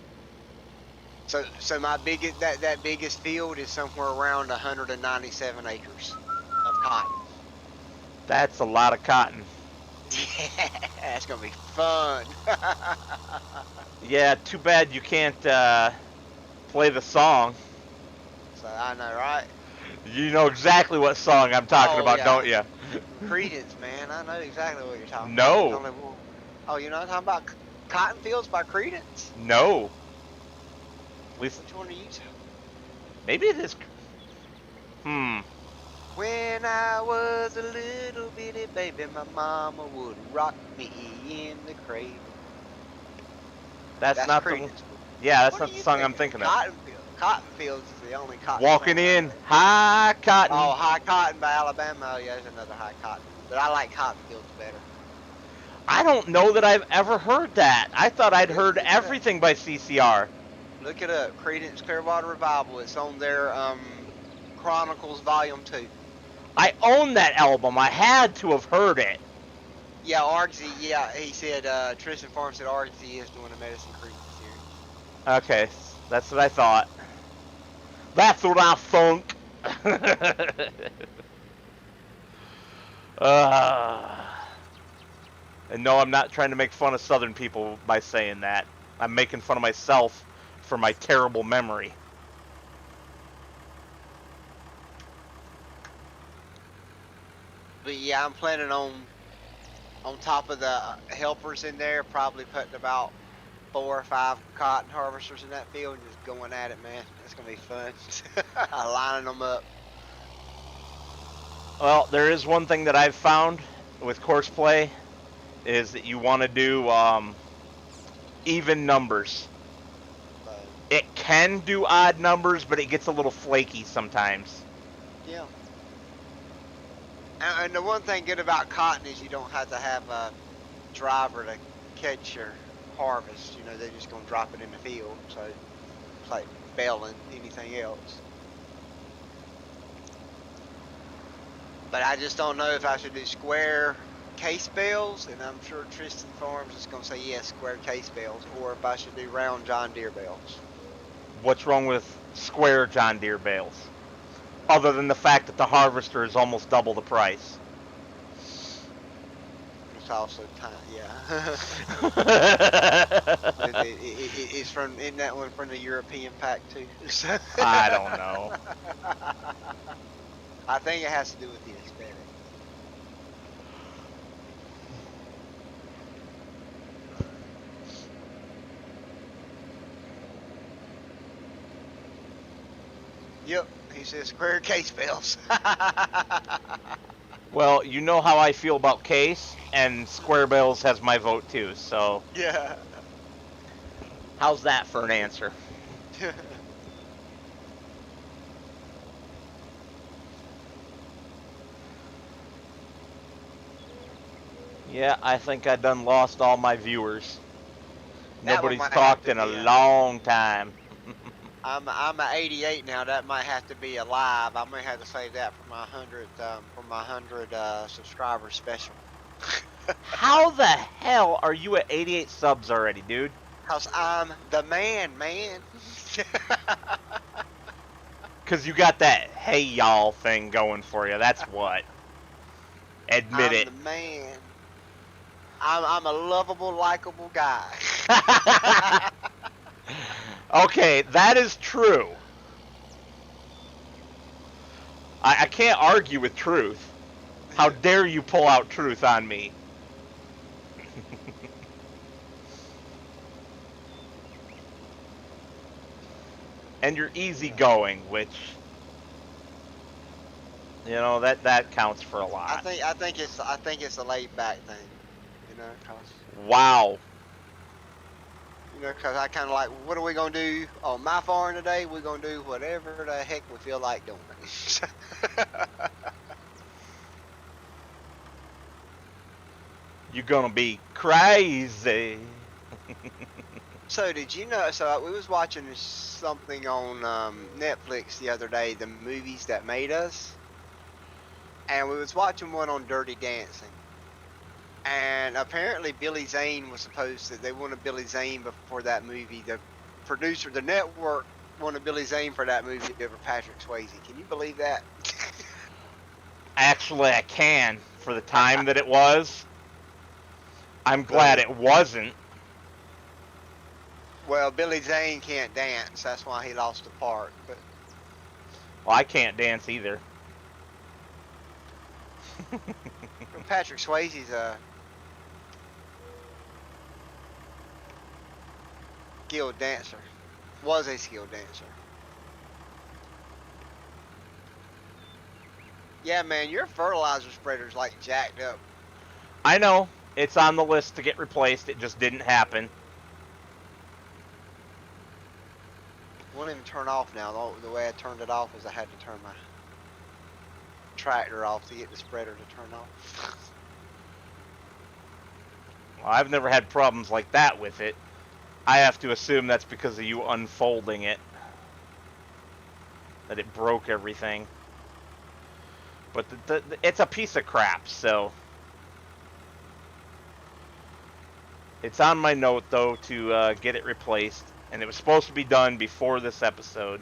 So my that biggest field is somewhere around 197 acres of cotton. That's a lot of cotton. Yeah, that's gonna be fun. Yeah, too bad you can't play the song. So I know, right? You know exactly what song I'm talking about, yeah. don't you? Credence, man. I know exactly what you're talking No. about. Oh, you're not talking about Cotton Fields by Credence? No. At least, which one are you talking? Maybe it is. When I was a little bitty baby, my mama would rock me in the cradle. That's not Credence. the. Yeah, that's not the song I'm thinking of. Cotton Fields is the only cotton. Walking in High Cotton. Oh, High Cotton by Alabama. Oh, yeah, there's another High Cotton. But I like Cotton Fields better. I don't know that I've ever heard that. I thought I'd heard everything by CCR. Look it up. Credence Clearwater Revival. It's on their Chronicles Volume 2. I own that album. I had to have heard it. Yeah, Argsy. Yeah, he said, Tristan Farm said Argsy is doing a Medicine Creek series. Okay, that's what I thought. That's what I think. And no, I'm not trying to make fun of Southern people by saying that. I'm making fun of myself for my terrible memory. But yeah, I'm planning on top of the helpers in there, probably putting about 4 or 5 cotton harvesters in that field and just going at it, man. It's going to be fun. Lining them up. Well, there is one thing that I've found with course play is that you want to do even numbers. It can do odd numbers, but it gets a little flaky sometimes. Yeah. And the one thing good about cotton is you don't have to have a driver to catch your harvest. You know, they're just going to drop it in the field. So it's like baling anything else. But I just don't know if I should do square case bales, and I'm sure Tristan Farms is going to say yes, square case bales, or if I should do round John Deere bales. What's wrong with square John Deere bales? Other than the fact that the harvester is almost double the price. It's also time, yeah. It's from, isn't that one from the European pack too? I don't know. I think it has to do with the aesthetic. Yep, he says square case bells. Well, you know how I feel about case, and square bales has my vote too, so Yeah. how's that for an answer? Yeah, I think I done lost all my viewers. That one Nobody's might have talked to in a be long time. I'm a 88 now. That might have to be a live. I may have to save that for my 100 subscriber special. How the hell are you at 88 subs already, dude? Cause I'm the man, man. Cause you got that hey y'all thing going for you. That's what. Admit I'm it. the man. I'm a lovable, likable guy. Okay, that is true. I can't argue with truth. How dare you pull out truth on me? And you're easygoing, which, you know, that counts for a lot. I think it's a laid back thing, you know, Wow. cause I kind of like, what are we gonna do on my farm today? We're gonna do whatever the heck we feel like doing. You're gonna be crazy. So did you know? So we was watching something on Netflix the other day, the movies that made us, and we was watching one on Dirty Dancing, and apparently Billy Zane was supposed to. They wanted Billy Zane before that movie. The producer, the network wanted Billy Zane for that movie over Patrick Swayze. Can you believe that? Actually, I can, for the time that it was. I'm glad it wasn't. Well, Billy Zane can't dance. That's why he lost the part. But Well, I can't dance either. Patrick Swayze's a skilled dancer. Was a skilled dancer. Yeah, man, your fertilizer spreader's like jacked up. I know. It's on the list to get replaced. It just didn't happen. Won't even turn off now. The way I turned it off is I had to turn my tractor off to get the spreader to turn off. Well, I've never had problems like that with it. I have to assume that's because of you unfolding it. That it broke everything. But it's a piece of crap, so... It's on my note, though, to get it replaced. And it was supposed to be done before this episode.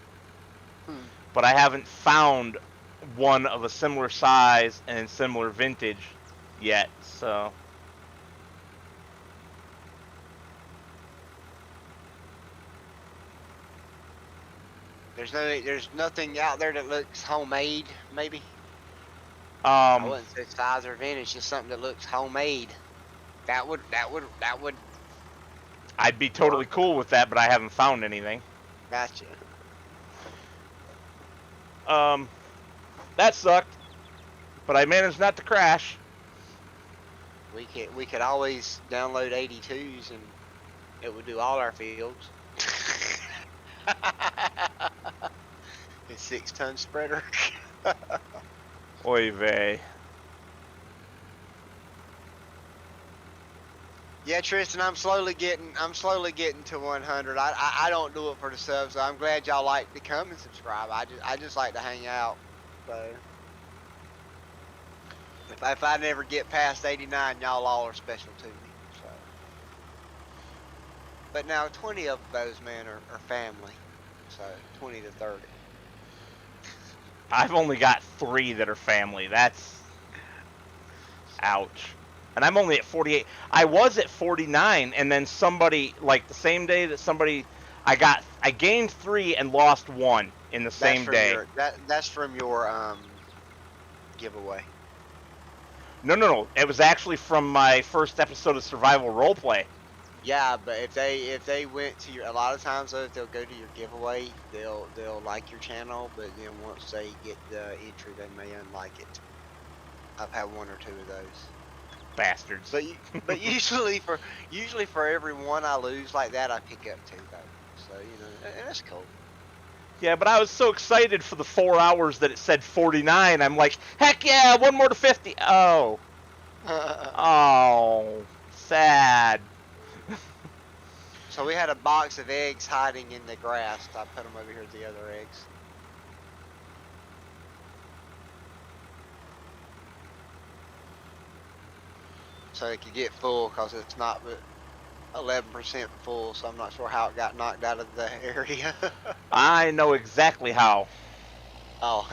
But I haven't found one of a similar size and similar vintage yet, so... There's nothing out there that looks homemade, maybe? I wouldn't say size or vintage, just something that looks homemade. That would I'd be totally cool with that, but I haven't found anything. Gotcha. That sucked, but I managed not to crash. We could always download 82s and it would do all our fields. A 6-ton spreader. Oy vey. Yeah, Tristan, I'm slowly getting to 100. I don't do it for the subs. So I'm glad y'all like to come and subscribe. I just like to hang out. So if I never get past 89, y'all all are special to me. So, but now 20 of those men are family. So 20 to 30. I've only got 3 that are family. That's ouch. And I'm only at 48. I was at 49, and then somebody, like the same day that somebody, I gained 3 and lost 1 in the That's same from day. that's from your giveaway. No. It was actually from my first episode of Survival Roleplay. Yeah, but if they went to your, a lot of times though, if they'll go to your giveaway, they'll like your channel, but then once they get the entry, they may unlike it. I've had 1 or 2 of those. Bastards. But usually for every one I lose like that, I pick up 2 though. So and that's cool. Yeah, but I was so excited for the 4 hours that it said 49. I'm like, heck yeah, 1 more to 50. Oh. Oh. Sad. So we had a box of eggs hiding in the grass. I put them over here with the other eggs. So it could get full, because it's not but 11% full, so I'm not sure how it got knocked out of the area. I know exactly how. Oh.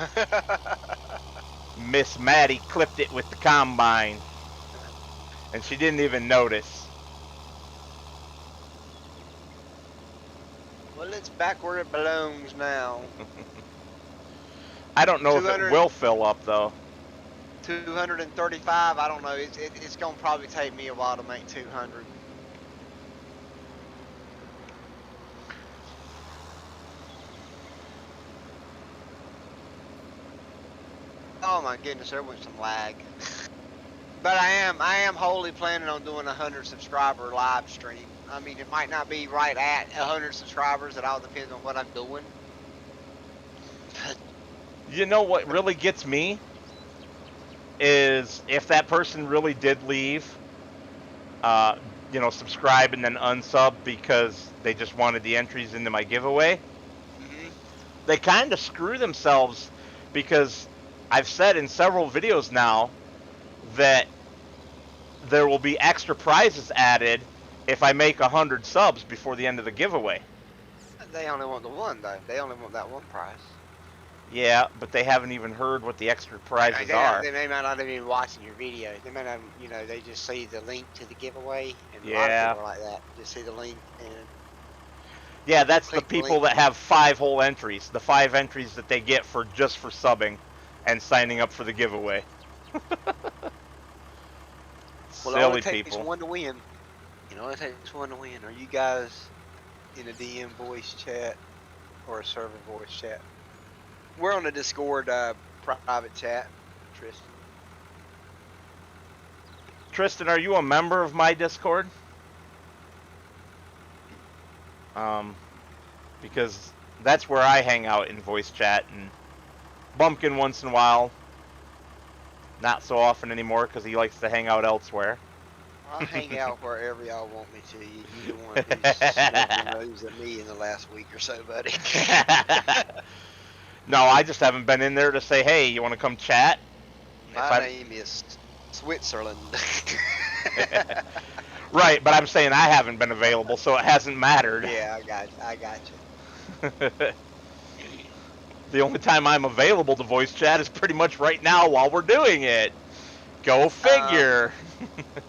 Miss Maddie clipped it with the combine. And she didn't even notice. Well, it's back where it belongs now. I don't know if it will fill up, though. 235, I don't know. It's going to probably take me a while to make 200. Oh my goodness, there went some lag. But I am wholly planning on doing a 100 subscriber live stream. I mean, it might not be right at 100 subscribers. It all depends on what I'm doing. You know what really gets me? Is if that person really did leave, subscribe and then unsub because they just wanted the entries into my giveaway. Mm-hmm. They kind of screw themselves because I've said in several videos now that there will be extra prizes added if I make 100 subs before the end of the giveaway. They only want the one, though. They only want that one prize. Yeah, but they haven't even heard what the extra prizes are. They may not have been watching your video. They may not, they just see the link to the giveaway, and Yeah. a lot of people are like that. Just see the link and. Yeah, that's the people that have 5 whole entries. The 5 entries that they get for subbing and signing up for the giveaway. Well, Silly it only takes people. 1 to win. It only takes 1 to win. Are you guys in a DM voice chat or a server voice chat? We're on a Discord private chat, Tristan. Tristan, are you a member of my Discord? Because that's where I hang out in voice chat, and Bumpkin once in a while. Not so often anymore because he likes to hang out elsewhere. I'll hang out wherever y'all want me to. You're the one who's slipping moves at me in the last week or so, buddy. No, I just haven't been in there to say, hey, you want to come chat? My name is Switzerland. Right, but I'm saying I haven't been available, so it hasn't mattered. Yeah, I got you. The only time I'm available to voice chat is pretty much right now while we're doing it. Go figure.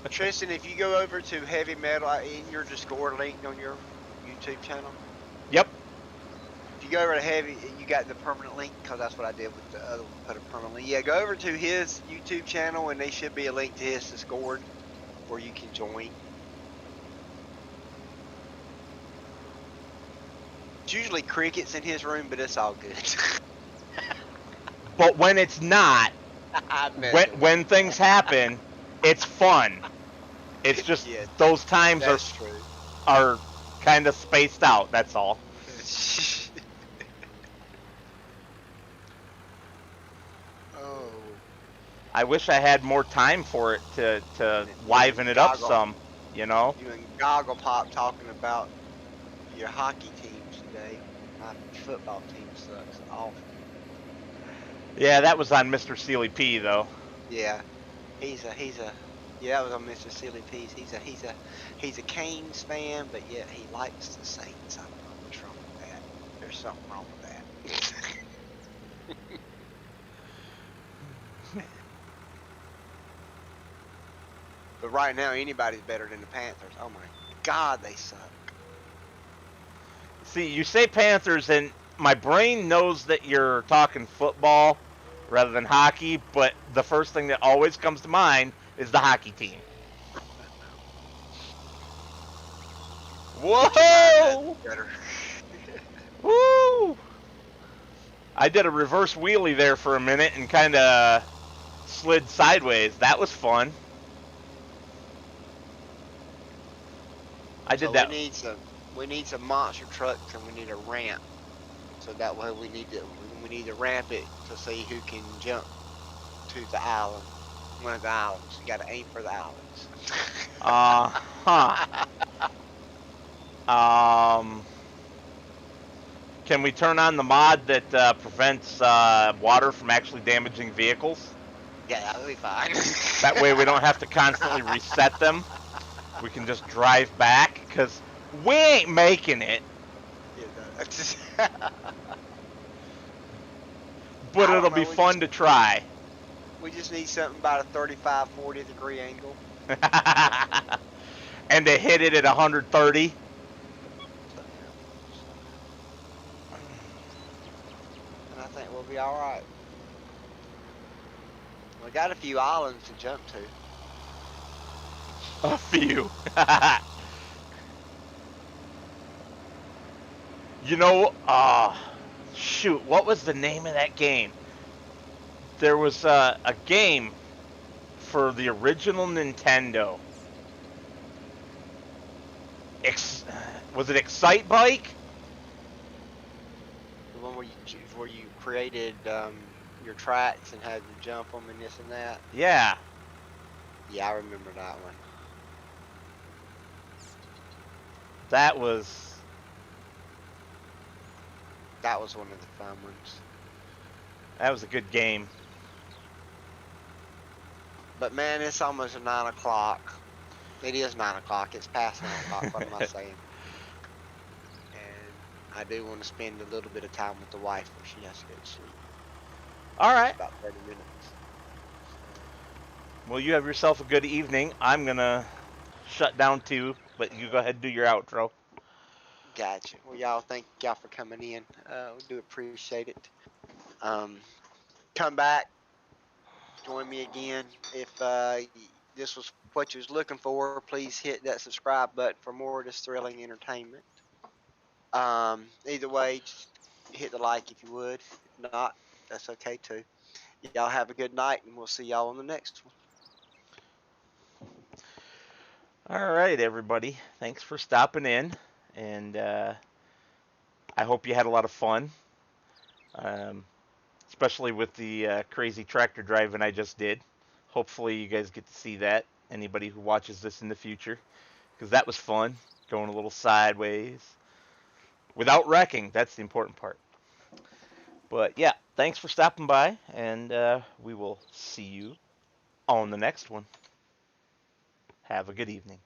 Tristan, if you go over to Heavy Metal in your Discord link on your YouTube channel. Yep. If you go over to Heavy, you got the permanent link, because that's what I did with the other one, put a permanent link. Yeah, go over to his YouTube channel, and there should be a link to his Discord where you can join. It's usually crickets in his room, but it's all good. But when it's not, when things happen, it's fun. It's just those times are kind of spaced out, that's all. Oh. I wish I had more time for it to liven it up some, You and Goggle Pop talking about your hockey teams today. My football team sucks awful. Yeah, that was on Mr. Sealy P though. Yeah, that was on Mr. Silly Peas. He's a Canes fan, but yet he likes the Saints. I don't know what's wrong with that. there's something wrong with that. But right now, anybody's better than the Panthers. Oh my God, they suck. See, you say Panthers, and my brain knows that you're talking football rather than hockey, but the first thing that always comes to mind is the hockey team. Get your mind up, Whoa! better. Woo! I did a reverse wheelie there for a minute and kind of slid sideways. That was fun. I did So that. we need some monster trucks and we need a ramp. So that way we need to ramp it to see who can jump to the island. One of the islands. You got to aim for the islands. Huh. Um, can we turn on the mod that prevents water from actually damaging vehicles? Yeah, that'll be fine. That way we don't have to constantly reset them. We can just drive back, because we ain't making it. But I it'll don't be know. fun to try. We just need something about a 35, 40-degree angle. And to hit it at 130. So, and I think we'll be all right. We got a few islands to jump to. A few. You know, shoot, what was the name of that game? There was a game for the original Nintendo. Was it Excite Bike? The one where you created your tracks and had to jump them and this and that. Yeah. Yeah, I remember that one. That was one of the fun ones. a good game. But man, it's almost 9 o'clock. It is 9 o'clock. It's past 9 o'clock. What am I saying? And I do want to spend a little bit of time with the wife before she has to go to sleep. All right. About 30 minutes. Well, you have yourself a good evening. I'm going to shut down too, but you go ahead and do your outro. Gotcha. Well, y'all, thank y'all for coming in. We do appreciate it. Come back. Join me again. If this was what you was looking for, please hit that subscribe button for more of this thrilling entertainment. Either way, just hit the like if you would. If not, that's okay too. Y'all have a good night, and we'll see y'all on the next one. All right, everybody. Thanks for stopping in, and I hope you had a lot of fun, especially with the crazy tractor driving I just did. Hopefully, you guys get to see that. Anybody who watches this in the future, because that was fun, going a little sideways without wrecking. That's the important part. But yeah, thanks for stopping by, and we will see you on the next one. Have a good evening.